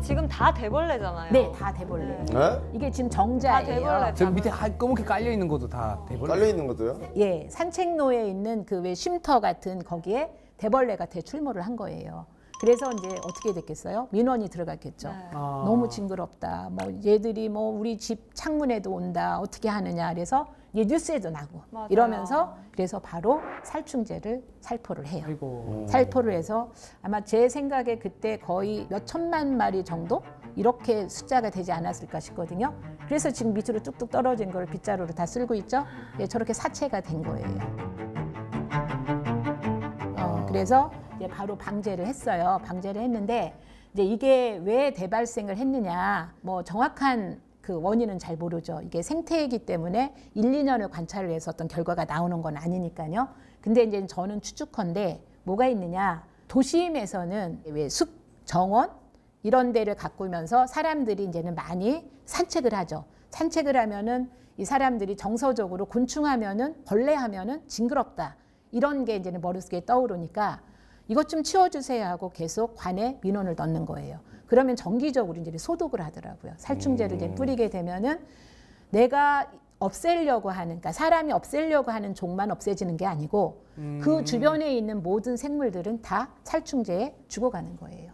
지금 다 대벌레잖아요. 네, 다 대벌레. 네? 이게 지금 다 정자예요. 대벌레. 저 밑에 검게 깔려 있는 것도 다 대벌레. 깔려 있는 것도요? 예, 산책로에 있는 그 왜 쉼터 같은 거기에 대벌레가 대출몰을 한 거예요. 그래서 이제 어떻게 됐겠어요? 민원이 들어갔겠죠. 네. 너무 징그럽다. 뭐 얘들이 뭐 우리 집 창문에도 온다. 어떻게 하느냐. 그래서 이제 뉴스에도 나고 맞아요. 이러면서 그래서 바로 살충제를 살포를 해요. 아이고. 살포를 해서 아마 제 생각에 그때 거의 몇 천만 마리 정도 이렇게 숫자가 되지 않았을까 싶거든요. 그래서 지금 밑으로 뚝뚝 떨어진 걸 빗자루로 다 쓸고 있죠. 예, 저렇게 사체가 된 거예요. 그래서 이제 바로 방제를 했어요. 방제를 했는데 이제 이게 왜 대발생을 했느냐, 뭐 정확한 그 원인은 잘 모르죠. 이게 생태이기 때문에 1, 2년을 관찰을 해서 어떤 결과가 나오는 건 아니니까요. 근데 이제 저는 추측컨대 뭐가 있느냐, 도심에서는 왜 숲 정원 이런 데를 가꾸면서 사람들이 이제는 많이 산책을 하죠. 산책을 하면은 이 사람들이 정서적으로 곤충하면은 벌레 하면은 징그럽다. 이런 게 이제는 머릿속에 떠오르니까 이것 좀 치워주세요 하고 계속 관에 민원을 넣는 거예요. 그러면 정기적으로 이제 소독을 하더라고요. 살충제를 이제 뿌리게 되면은 내가 없애려고 하는, 그러니까 사람이 없애려고 하는 종만 없애지는 게 아니고 그 주변에 있는 모든 생물들은 다 살충제에 죽어가는 거예요.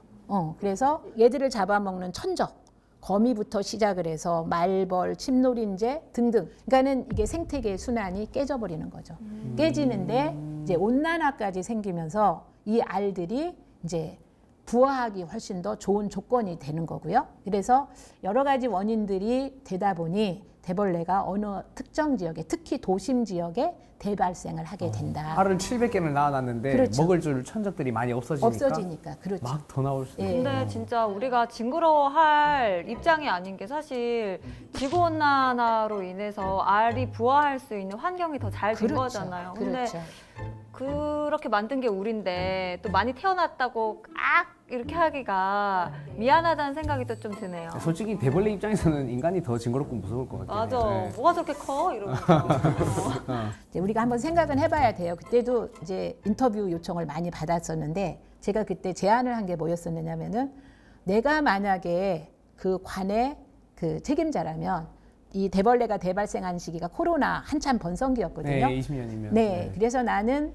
그래서 얘들을 잡아먹는 천적, 거미부터 시작을 해서 말벌, 침노린재 등등. 그러니까는 이게 생태계의 순환이 깨져버리는 거죠. 깨지는데 이제 온난화까지 생기면서 이 알들이 이제 부화하기 훨씬 더 좋은 조건이 되는 거고요. 그래서 여러 가지 원인들이 되다 보니 대벌레가 어느 특정 지역에, 특히 도심 지역에 대발생을 하게 된다. 알을 700개를 낳아놨는데 그렇죠. 먹을 줄 천적들이 많이 없어지니까 그렇죠. 막 더 나올 수 예. 있어요. 근데 진짜 우리가 징그러워할 입장이 아닌 게 사실 지구온난화로 인해서 알이 부화할 수 있는 환경이 더 잘 된 그렇죠. 거잖아요. 근데 그렇죠. 그렇게 만든 게 우린데 또 많이 태어났다고 이렇게 하기가 미안하다는 생각이 또 좀 드네요. 솔직히 대벌레 입장에서는 인간이 더 징그럽고 무서울 것 같아요. 맞아. 네. 뭐가 저렇게 커? 이러면서. 이제 우리가 한번 생각은 해봐야 돼요. 그때도 이제 인터뷰 요청을 많이 받았었는데 제가 그때 제안을 한 게 뭐였었느냐면은 내가 만약에 그 관의 그 책임자라면 이 대벌레가 대발생한 시기가 코로나 한참 번성기였거든요. 네, 20년이면. 네, 그래서 나는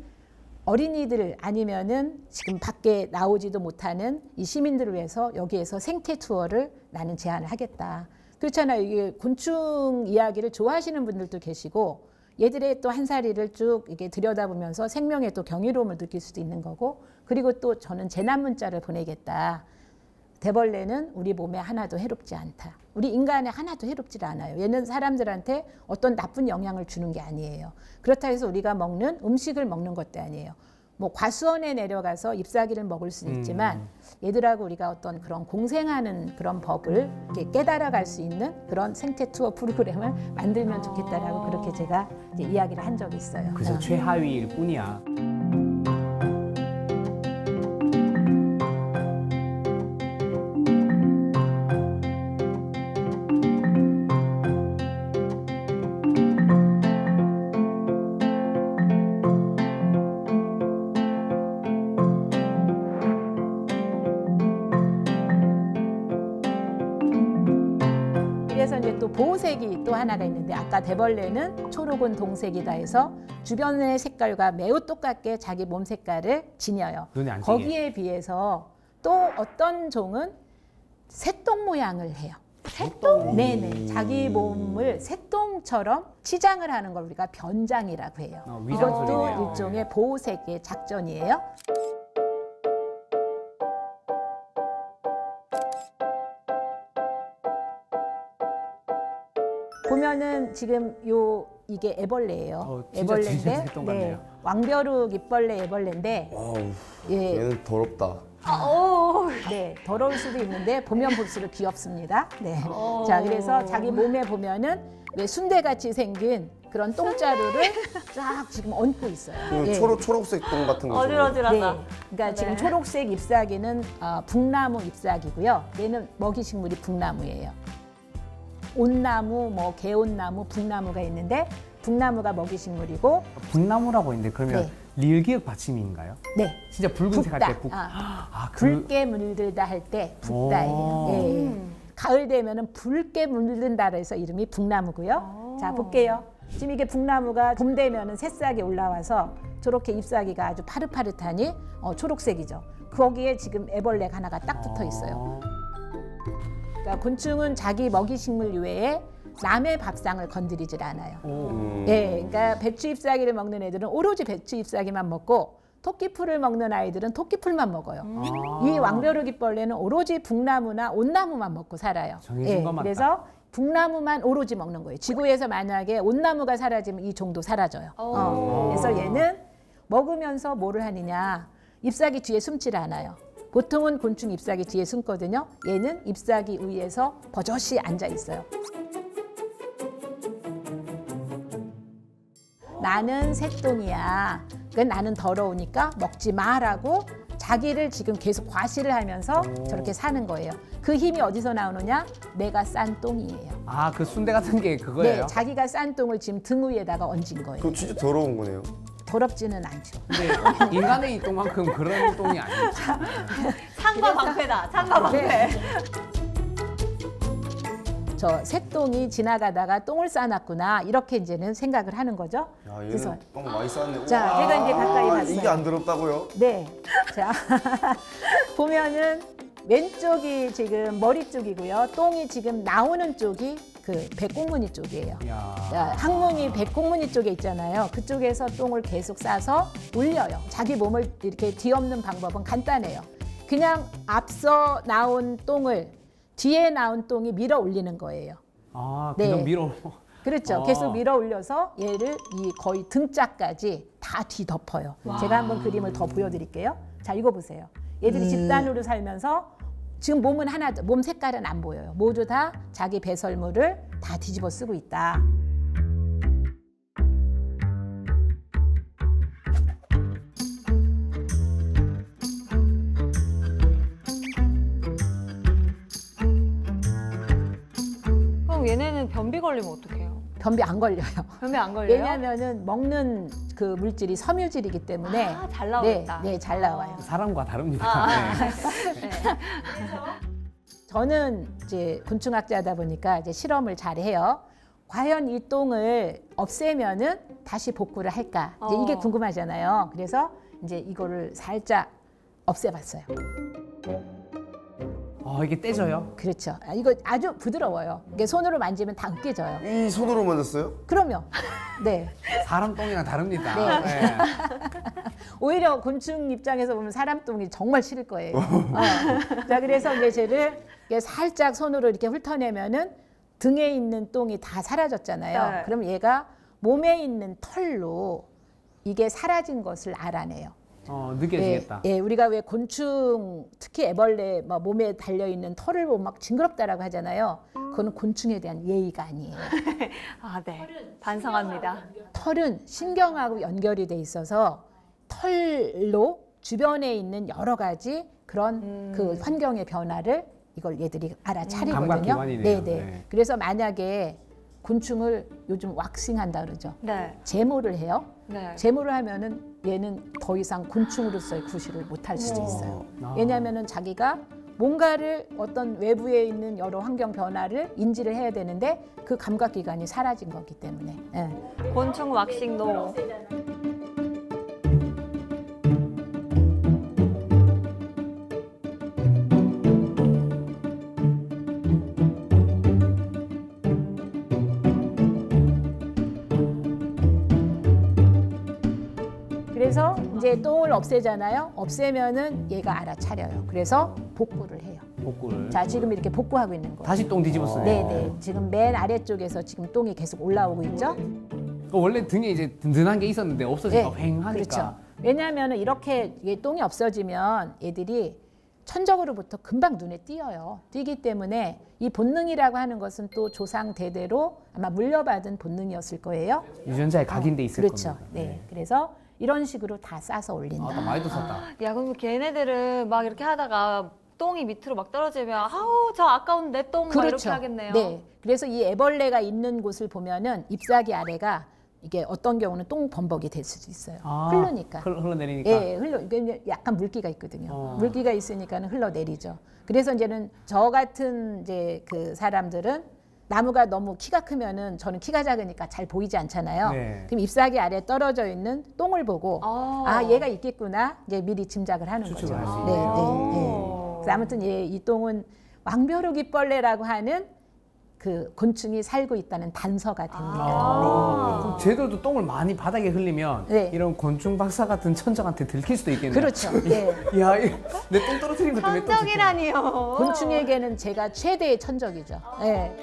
어린이들 아니면은 지금 밖에 나오지도 못하는 이 시민들을 위해서 여기에서 생태 투어를 나는 제안을 하겠다. 그렇잖아요. 이게 곤충 이야기를 좋아하시는 분들도 계시고 얘들의 또 한사리를 쭉 이게 들여다보면서 생명의 또 경이로움을 느낄 수도 있는 거고 그리고 또 저는 재난 문자를 보내겠다. 대벌레는 우리 몸에 하나도 해롭지 않다. 우리 인간에 하나도 해롭지 않아요. 얘는 사람들한테 어떤 나쁜 영향을 주는 게 아니에요. 그렇다 해서 우리가 먹는 음식을 먹는 것도 아니에요. 뭐 과수원에 내려가서 ip사귀를 먹을 수는 있지만 얘들하고 우리가 어떤 그런 공생하는 그런 법을 이렇게 깨달아갈 수 있는 그런 생태 투어 프로그램을 만들면 좋겠다라고 그렇게 제가 이제 이야기를 한 적이 있어요. 그래서 최하위일 뿐이야. 그래서 이제 또 보호색이 또 하나가 있는데 아까 대벌레는 초록은 동색이다 해서 주변의 색깔과 매우 똑같게 자기 몸 색깔을 지녀요. 눈에 안 띄게. 거기에 비해서 또 어떤 종은 새똥 모양을 해요. 새똥? 네네. 자기 몸을 새똥처럼 치장을 하는 걸 우리가 변장이라고 해요. 위장술이네요. 이것도 일종의 보호색의 작전이에요. 보면은 지금 이게 애벌레예요. 진짜 애벌레인데 새똥 같네요. 왕벼룩 잎벌레 애벌레인데 와우, 예, 얘는 더럽다. 네, 더러울 수도 있는데 보면 볼수록 귀엽습니다. 네. 오. 자, 그래서 자기 몸에 보면은 왜 순대같이 생긴 그런 똥자루를 쫙 지금 얹고 있어요. 그 예. 초록색 똥 같은 거. 어질어질하다. 네. 그러니까 지금 네. 초록색 잎사귀는 북나무 잎사귀고요. 얘는 먹이식물이 북나무예요. 온나무, 뭐 개온나무, 북나무가 있는데 북나무가 먹이식물이고 북나무라고 했는데 그러면 네. 리을기역 받침인가요? 네. 진짜 붉은색 할 때 붓다. 북. 아, 그 붉게 물들다 할 때 붓다예요. 오. 예, 예. 가을 되면은 붉게 물든다 그래서 이름이 북나무고요. 자, 볼게요. 지금 이게 북나무가 봄 되면은 새싹이 올라와서 저렇게 잎사귀가 아주 파릇파릇하니 초록색이죠. 거기에 지금 애벌레가 하나가 딱 붙어 있어요. 그러니까 곤충은 자기 먹이식물 외에 남의 밥상을 건드리질 않아요. 예, 그러니까 배추 잎사귀를 먹는 애들은 오로지 배추 잎사귀만 먹고 토끼풀을 먹는 아이들은 토끼풀만 먹어요. 이 왕벼룩이벌레는 오로지 북나무나 온나무만 먹고 살아요. 정해진 것만 그래서 북나무만 오로지 먹는 거예요. 지구에서 만약에 온나무가 사라지면 이 종도 사라져요. 그래서 얘는 먹으면서 뭐를 하느냐, 잎사귀 뒤에 숨질 않아요. 보통은 곤충 잎사귀 뒤에 숨거든요. 얘는 잎사귀 위에서 버젓이 앉아 있어요. 나는 새똥이야. 그러니까 나는 더러우니까 먹지 마라고 자기를 지금 계속 과시를 하면서 저렇게 사는 거예요. 그 힘이 어디서 나오느냐? 내가 싼 똥이에요. 아, 그 순대 같은 게 그거예요? 네, 자기가 싼 똥을 지금 등 위에다가 얹은 거예요. 그거 진짜 더러운 거네요. 더럽지는 않죠. 근데 인간의 똥만큼 그런 똥이 아니죠. 창과 방패다. 창과 방패. 저 새똥이 지나가다가 똥을 싸놨구나 이렇게 이제는 생각을 하는 거죠. 야, 그래서 얘는 똥 많이 쌌네. 자, 제가 이제 가까이 봤어요. 이게 안 더럽다고요? 네. 자, 보면은 왼쪽이 지금 머리 쪽이고요. 똥이 지금 나오는 쪽이 그 배꼽무늬 쪽이에요. 이야. 자, 항문이 배꼽무늬 쪽에 있잖아요. 그쪽에서 똥을 계속 싸서 올려요. 자기 몸을 이렇게 뒤엎는 방법은 간단해요. 그냥 앞서 나온 똥을 뒤에 나온 똥이 밀어 올리는 거예요. 아, 네. 그냥 밀어. 그렇죠. 아. 계속 밀어 올려서 얘를 이 거의 등짝까지 다 뒤덮어요. 제가 한번 그림을 더 보여드릴게요. 자, 이거 보세요. 얘들이 집단으로 살면서 지금 몸은 하나도, 몸 색깔은 안 보여요. 모두 다 자기 배설물을 다 뒤집어 쓰고 있다. 그럼 얘네는 변비 걸리면 어떡해요? 변비 안 걸려요. 변비 안 걸려요? 왜냐하면은 먹는 그 물질이 섬유질이기 때문에 아, 잘 나오겠다. 네, 잘 나와요. 사람과 다릅니다. 네. 네. 저는 이제 곤충학자다 보니까 이제 실험을 잘 해요. 과연 이 똥을 없애면은 다시 복구를 할까? 이제 이게 궁금하잖아요. 그래서 이제 이거를 살짝 없애봤어요. 이게 떼져요? 그렇죠. 이거 아주 부드러워요. 이게 손으로 만지면 다 으깨져요. 이 손으로 만졌어요? 그럼요. 네. 사람 똥이랑 다릅니다. 네. 네. 오히려 곤충 입장에서 보면 사람 똥이 정말 싫을 거예요. 자, 그래서 이제 쟤를 이렇게 살짝 손으로 이렇게 훑어내면은 등에 있는 똥이 다 사라졌잖아요. 네. 그럼 얘가 몸에 있는 털로 이게 사라진 것을 알아내요. 느껴지겠다. 예, 우리가 왜 곤충, 특히 애벌레 뭐 몸에 달려 있는 털을 보면 막 징그럽다라고 하잖아요. 그거는 곤충에 대한 예의가 아니에요. 아, 네. 반성합니다. 털은 신경하고 연결이 돼 있어서 털로 주변에 있는 여러 가지 그런 그 환경의 변화를 이걸 얘들이 알아차리거든요. 감각기관이네요. 네네. 네. 그래서 만약에 곤충을 요즘 왁싱한다 그러죠. 네. 제모를 해요. 네. 제모를 하면은 얘는 더 이상 곤충으로서의 구실을 못할 수도 있어요. 왜냐하면은 자기가 뭔가를 어떤 외부에 있는 여러 환경 변화를 인지를 해야 되는데 그 감각기관이 사라진 거기 때문에. 예. 곤충 왁싱 노. 그래서 이제 똥을 없애잖아요. 없애면은 얘가 알아차려요. 그래서 복구를 해요. 복구를. 자, 지금 이렇게 복구하고 있는 거예요. 다시 똥 뒤집어 쓰네요. 네네. 지금 맨 아래쪽에서 지금 똥이 계속 올라오고 있죠. 원래 등에 이제 든든한 게 있었는데 없어지니까 휑하니까. 그렇죠. 왜냐하면 이렇게 이게 똥이 없어지면 얘들이 천적으로부터 금방 눈에 띄어요. 띄기 때문에 이 본능이라고 하는 것은 또 조상 대대로 아마 물려받은 본능이었을 거예요. 유전자에 각인돼 있을 그렇죠. 겁니다. 네. 그래서 이런 식으로 다 싸서 올린다. 나 많이 뒀었다. 야, 그럼 걔네들은 막 이렇게 하다가 똥이 밑으로 막 떨어지면 아우, 저 아까운 내 똥 막 이렇게 하겠네요. 네. 그래서 이 애벌레가 있는 곳을 보면은 잎사귀 아래가 이게 어떤 경우는 똥 범벅이 될 수도 있어요. 흐르니까. 흘러내리니까. 예, 이게 약간 물기가 있거든요. 물기가 있으니까는 흘러내리죠. 그래서 이제는 저 같은 이제 그 사람들은 나무가 너무 키가 크면은 저는 키가 작으니까 잘 보이지 않잖아요. 네. 그럼 잎사귀 아래 떨어져 있는 똥을 보고 아, 얘가 있겠구나. 이제 미리 짐작을 하는 거죠. 추측을 할수 네, 있네요. 네, 네. 그래서 아무튼 이 똥은 왕벼룩이벌레라고 하는 그 곤충이 살고 있다는 단서가 됩니다. 그럼 쟤들도 똥을 많이 바닥에 흘리면 네. 이런 곤충 박사 같은 천적한테 들킬 수도 있겠네요. 그렇죠. 네. 야, 내 똥 떨어뜨린 것 때문에 또 들켜. 천적이라니요. 곤충에게는 제가 최대의 천적이죠. 네.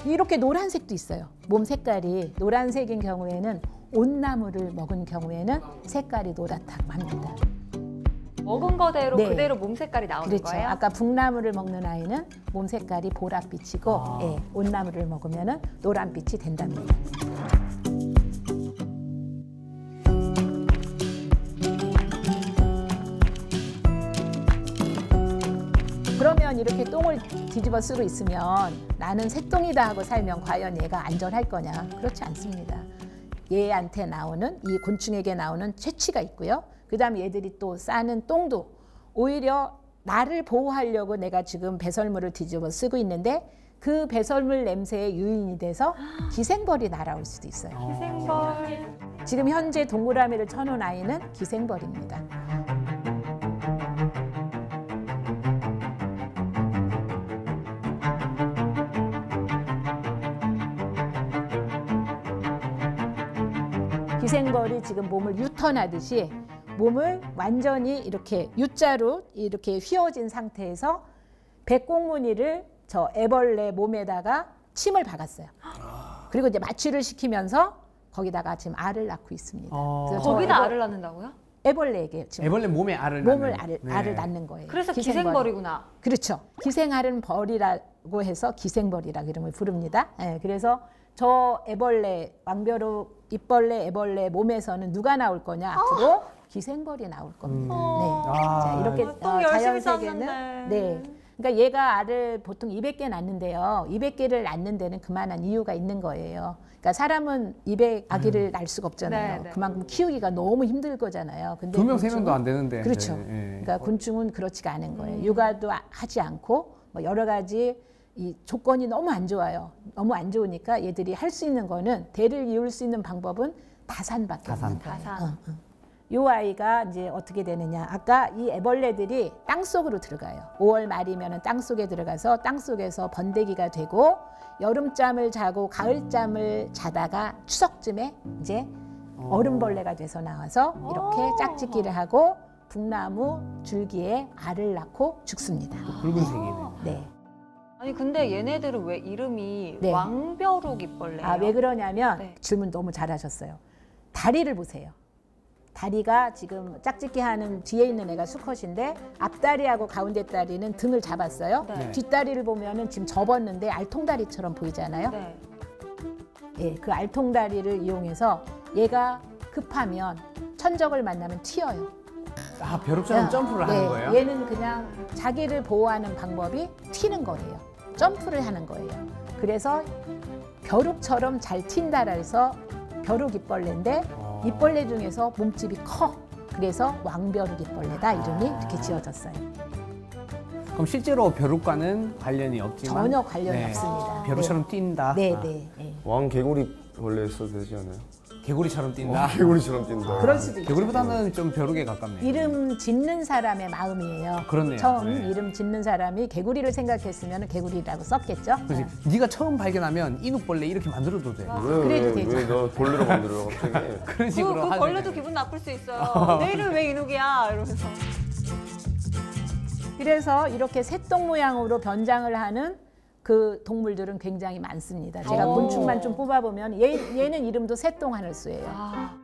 이렇게 노란색도 있어요. 몸 색깔이 노란색인 경우에는 온나무를 먹은 경우에는 색깔이 노랗다고 합니다. 먹은 거대로 네. 그대로 몸 색깔이 나오는 그렇죠. 거예요? 아까 북나무를 먹는 아이는 몸 색깔이 보랏빛이고 예, 온나무를 먹으면 노란빛이 된답니다. 그러면 이렇게 똥을 뒤집어 쓰고 있으면 나는 새똥이다 하고 살면 과연 얘가 안전할 거냐? 그렇지 않습니다. 얘한테 나오는 이 곤충에게 나오는 채취가 있고요. 그다음에 얘들이 또 싸는 똥도 오히려 나를 보호하려고 내가 지금 배설물을 뒤집어 쓰고 있는데 그 배설물 냄새의 유인이 돼서 기생벌이 날아올 수도 있어요. 기생벌. 지금 현재 동그라미를 쳐놓은 아이는 기생벌입니다. 기생벌이 지금 몸을 '몸을 완전히 이렇게 U자로 이렇게 휘어진 상태에서 백공무늬를 저 애벌레 몸에다가 침을 박았어요. 그리고 이제 마취를 시키면서 거기다가 지금 알을 낳고 있습니다. 그래서 저 거기다 알을 낳는다고요? 애벌레에게 지금 애벌레 몸에 알을 몸을 낳는. 알을 낳는 거예요. 그래서 기생벌이. 기생벌이구나. 그렇죠. 기생알은 벌이라고 해서 기생벌이라고 이름을 부릅니다. 예, 그래서 저 애벌레, 왕벼룩, 잎벌레, 애벌레 몸에서는 누가 나올 거냐? 앞으로 기생벌이 나올 겁니다. 네. 자, 이렇게 또 열심히 자연세계는 썼는데. 네. 그러니까 얘가 알을 보통 200개 낳는데요. 200개를 낳는 데는 그만한 이유가 있는 거예요. 그러니까 사람은 200아기를 낳을 수가 없잖아요. 네, 네. 그만큼 키우기가 너무 힘들 거잖아요. 근데 2명, 3명도 곤충은 안 되는데. 그렇죠. 네. 그러니까 곤충은 그렇지가 않은 거예요. 육아도 하지 않고 뭐 여러 가지 이 조건이 너무 안 좋아요. 너무 안 좋으니까 얘들이 할 수 있는 거는 대를 이을 수 있는 방법은 다산밖에 없는 거예요. 다산. 요 아이가 이제 어떻게 되느냐. 아까 이 애벌레들이 땅 속으로 들어가요. 5월 말이면 땅 속에 들어가서 땅 속에서 번데기가 되고 여름잠을 자고 가을잠을 자다가 추석쯤에 이제 얼음벌레가 돼서 나와서 이렇게 짝짓기를 하고 북나무 줄기에 알을 낳고 죽습니다. 붉은색이네. 네. 아니 근데 얘네들은 왜 이름이 네. 왕벼룩 잎벌레예요? 아, 왜 그러냐면 네. 질문 너무 잘하셨어요. 다리를 보세요. 다리가 지금 짝짓기 하는 뒤에 있는 애가 수컷인데 앞다리하고 가운데 다리는 등을 잡았어요. 네. 뒷다리를 보면은 지금 접었는데 알통다리처럼 보이잖아요. 네. 예, 그 알통다리를 이용해서 얘가 급하면 천적을 만나면 튀어요. 아, 벼룩처럼 점프를 하는 거예요? 얘는 그냥 자기를 보호하는 방법이 튀는 거예요. 점프를 하는 거예요. 그래서 벼룩처럼 잘 튄다 해서 벼룩 잎벌레인데 잎벌레 중에서 몸집이 커. 그래서 왕벼룩 잎벌레다 이름이 이렇게 지어졌어요. 그럼 실제로 벼룩과는 관련이 없지만 전혀 관련이 네. 없습니다. 벼룩처럼 뛴다. 네, 아, 네, 네. 왕개구리 원래 써도 되지 않아요? 개구리처럼 뛴다. 개구리처럼 뛴다. 그럴 수도 있죠. 개구리보다는 좀 벼룩에 가깝네요. 이름 짓는 사람의 마음이에요. 그렇네요. 처음 네. 이름 짓는 사람이 개구리를 생각했으면 개구리라고 썼겠죠. 그렇지. 네가 처음 발견하면 이눅벌레 이렇게 만들어도 돼. 그래도 되죠. 왜너 벌레로 만들어 갑자기? 그런 그 식으로 하면 벌레도 기분 나쁠 수 있어요. 내 이름 왜 이누기야 이러면서. 그래서 이렇게 새똥 모양으로 변장을 하는 그 동물들은 굉장히 많습니다. 제가 오. 곤충만 좀 뽑아보면 얘는 이름도 새똥하늘수예요. 아.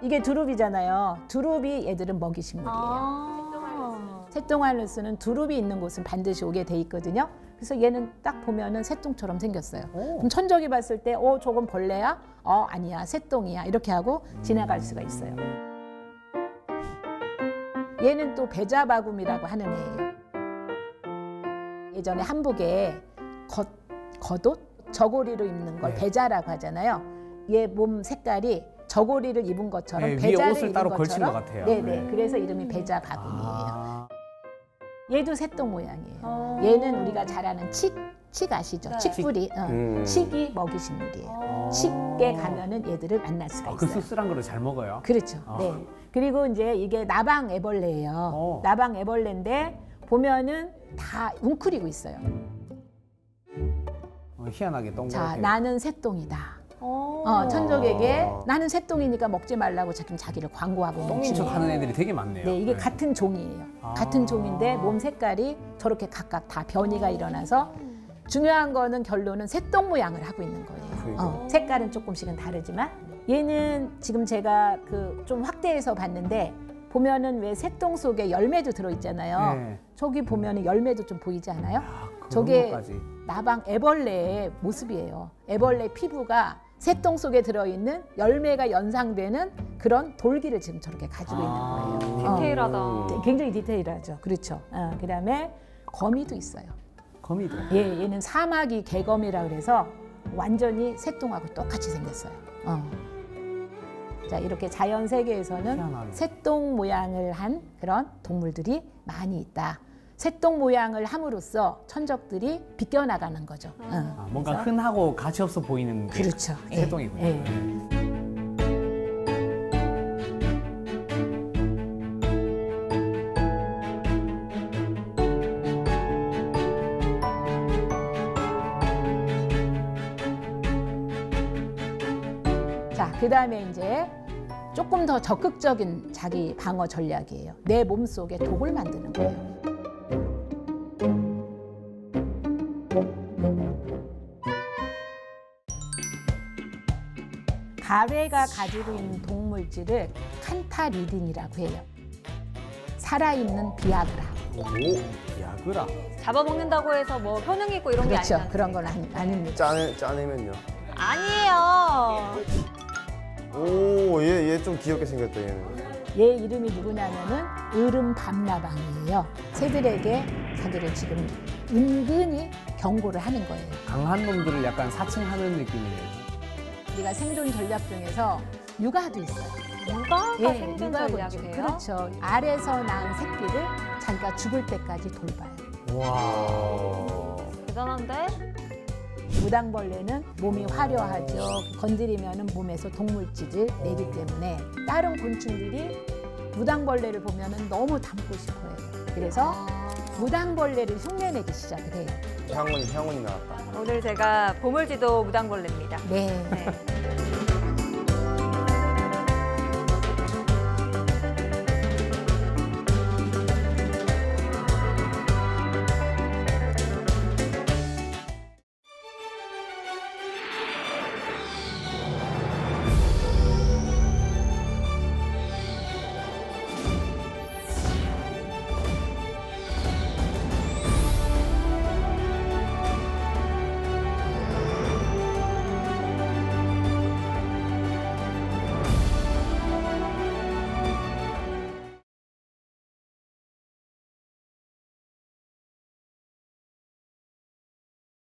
이게 두릅이잖아요. 두릅이 얘들은 먹이식물이에요. 새똥하늘수는 두릅이 있는 곳은 반드시 오게 돼 있거든요. 그래서 얘는 딱 보면은 새똥처럼 생겼어요. 그럼 천적이 봤을 때 저건 벌레야? 아니야 새똥이야 이렇게 하고 지나갈 수가 있어요. 얘는 또 배자바굼이라고 하는 애예요. 예전에 한복에 겉옷? 저고리로 입는 걸 네. 배자라고 하잖아요. 얘 몸 색깔이 저고리를 입은 것처럼 네, 위에 배자를 옷을 입은 따로 것처럼 걸친 것 같아요. 네네. 네. 그래서 이름이 배자바굼이에요. 아, 얘도 새똥 모양이에요. 얘는 우리가 잘 아는 칡 아시죠? 네. 칡뿌리. 칡이 먹이식물이에요. 칡에 가면은 얘들을 만날 수가 그 있어요. 씁쓸한 거를 잘 먹어요. 그렇죠. 네. 그리고 이제 이게 나방 애벌레예요. 나방 애벌레인데 보면은 다 웅크리고 있어요. 희한하게 동그랗게. 자, 나는 새똥이다. 천적에게 나는 새똥이니까 먹지 말라고 지금 자기를 광고하고 있는 똥인 척 중이에요. 하는 애들이 되게 많네요. 네, 이게 네. 같은 종이에요. 같은 종인데 몸 색깔이 저렇게 각각 다 변이가 일어나서 중요한 거는 결론은 새똥 모양을 하고 있는 거예요. 색깔은 조금씩은 다르지만 얘는 지금 제가 좀 확대해서 봤는데 보면은 왜 새똥 속에 열매도 들어있잖아요. 네. 저기 보면은 열매도 좀 보이지 않아요? 그런 저게 것까지. 나방 애벌레의 모습이에요. 애벌레 피부가 새똥 속에 들어있는 열매가 연상되는 그런 돌기를 지금 저렇게 가지고 있는 거예요. 디테일하다. 굉장히 디테일하죠. 그렇죠. 그다음에 거미도 있어요. 거미도. 얘는 사마귀 개거미라 그래서 완전히 새똥하고 똑같이 생겼어요. 자, 이렇게 자연 세계에서는 희한하네. 새똥 모양을 한 그런 동물들이 많이 있다. 새똥 모양을 함으로써 천적들이 비껴나가는 거죠. 뭔가 그래서 흔하고 가치 없어 보이는 게 그렇죠. 새똥이군요. 예. 네. 자, 그다음에 이제 조금 더 적극적인 자기 방어 전략이에요. 내 몸속에 독을 만드는 거예요. 가래가 가지고 있는 동물질을 칸타리딘이라고 해요. 살아있는 비아그라. 오, 야그라. 잡아먹는다고 해서 뭐 효능 있고 이런 게 그렇죠. 아니잖아요. 그런 건 아닙니다. 짜내면요. 아니에요. 오, 얘 좀 귀엽게 생겼다, 얘는. 얘 이름이 누구냐면은 으름 밤나방이에요. 새들에게 자기를 지금 은근히 경고를 하는 거예요. 강한 놈들을 약간 사칭하는 느낌이네요. 우리가 생존 전략 중에서 육아도 있어요. 육아가 예, 생존 육아 전략이 곤충. 돼요? 그렇죠. 알에서 낳은 새끼를 자기가 죽을 때까지 돌봐요. 와. 대단한데? 무당벌레는 몸이 화려하죠. 건드리면 몸에서 동물질을 내기 때문에 다른 곤충들이 무당벌레를 보면 너무 닮고 싶어해요. 그래서 무당벌레를 흉내내기 시작을 해요. 향원이 나왔다. 오늘 제가 보물지도 무당벌레입니다. 네. 네.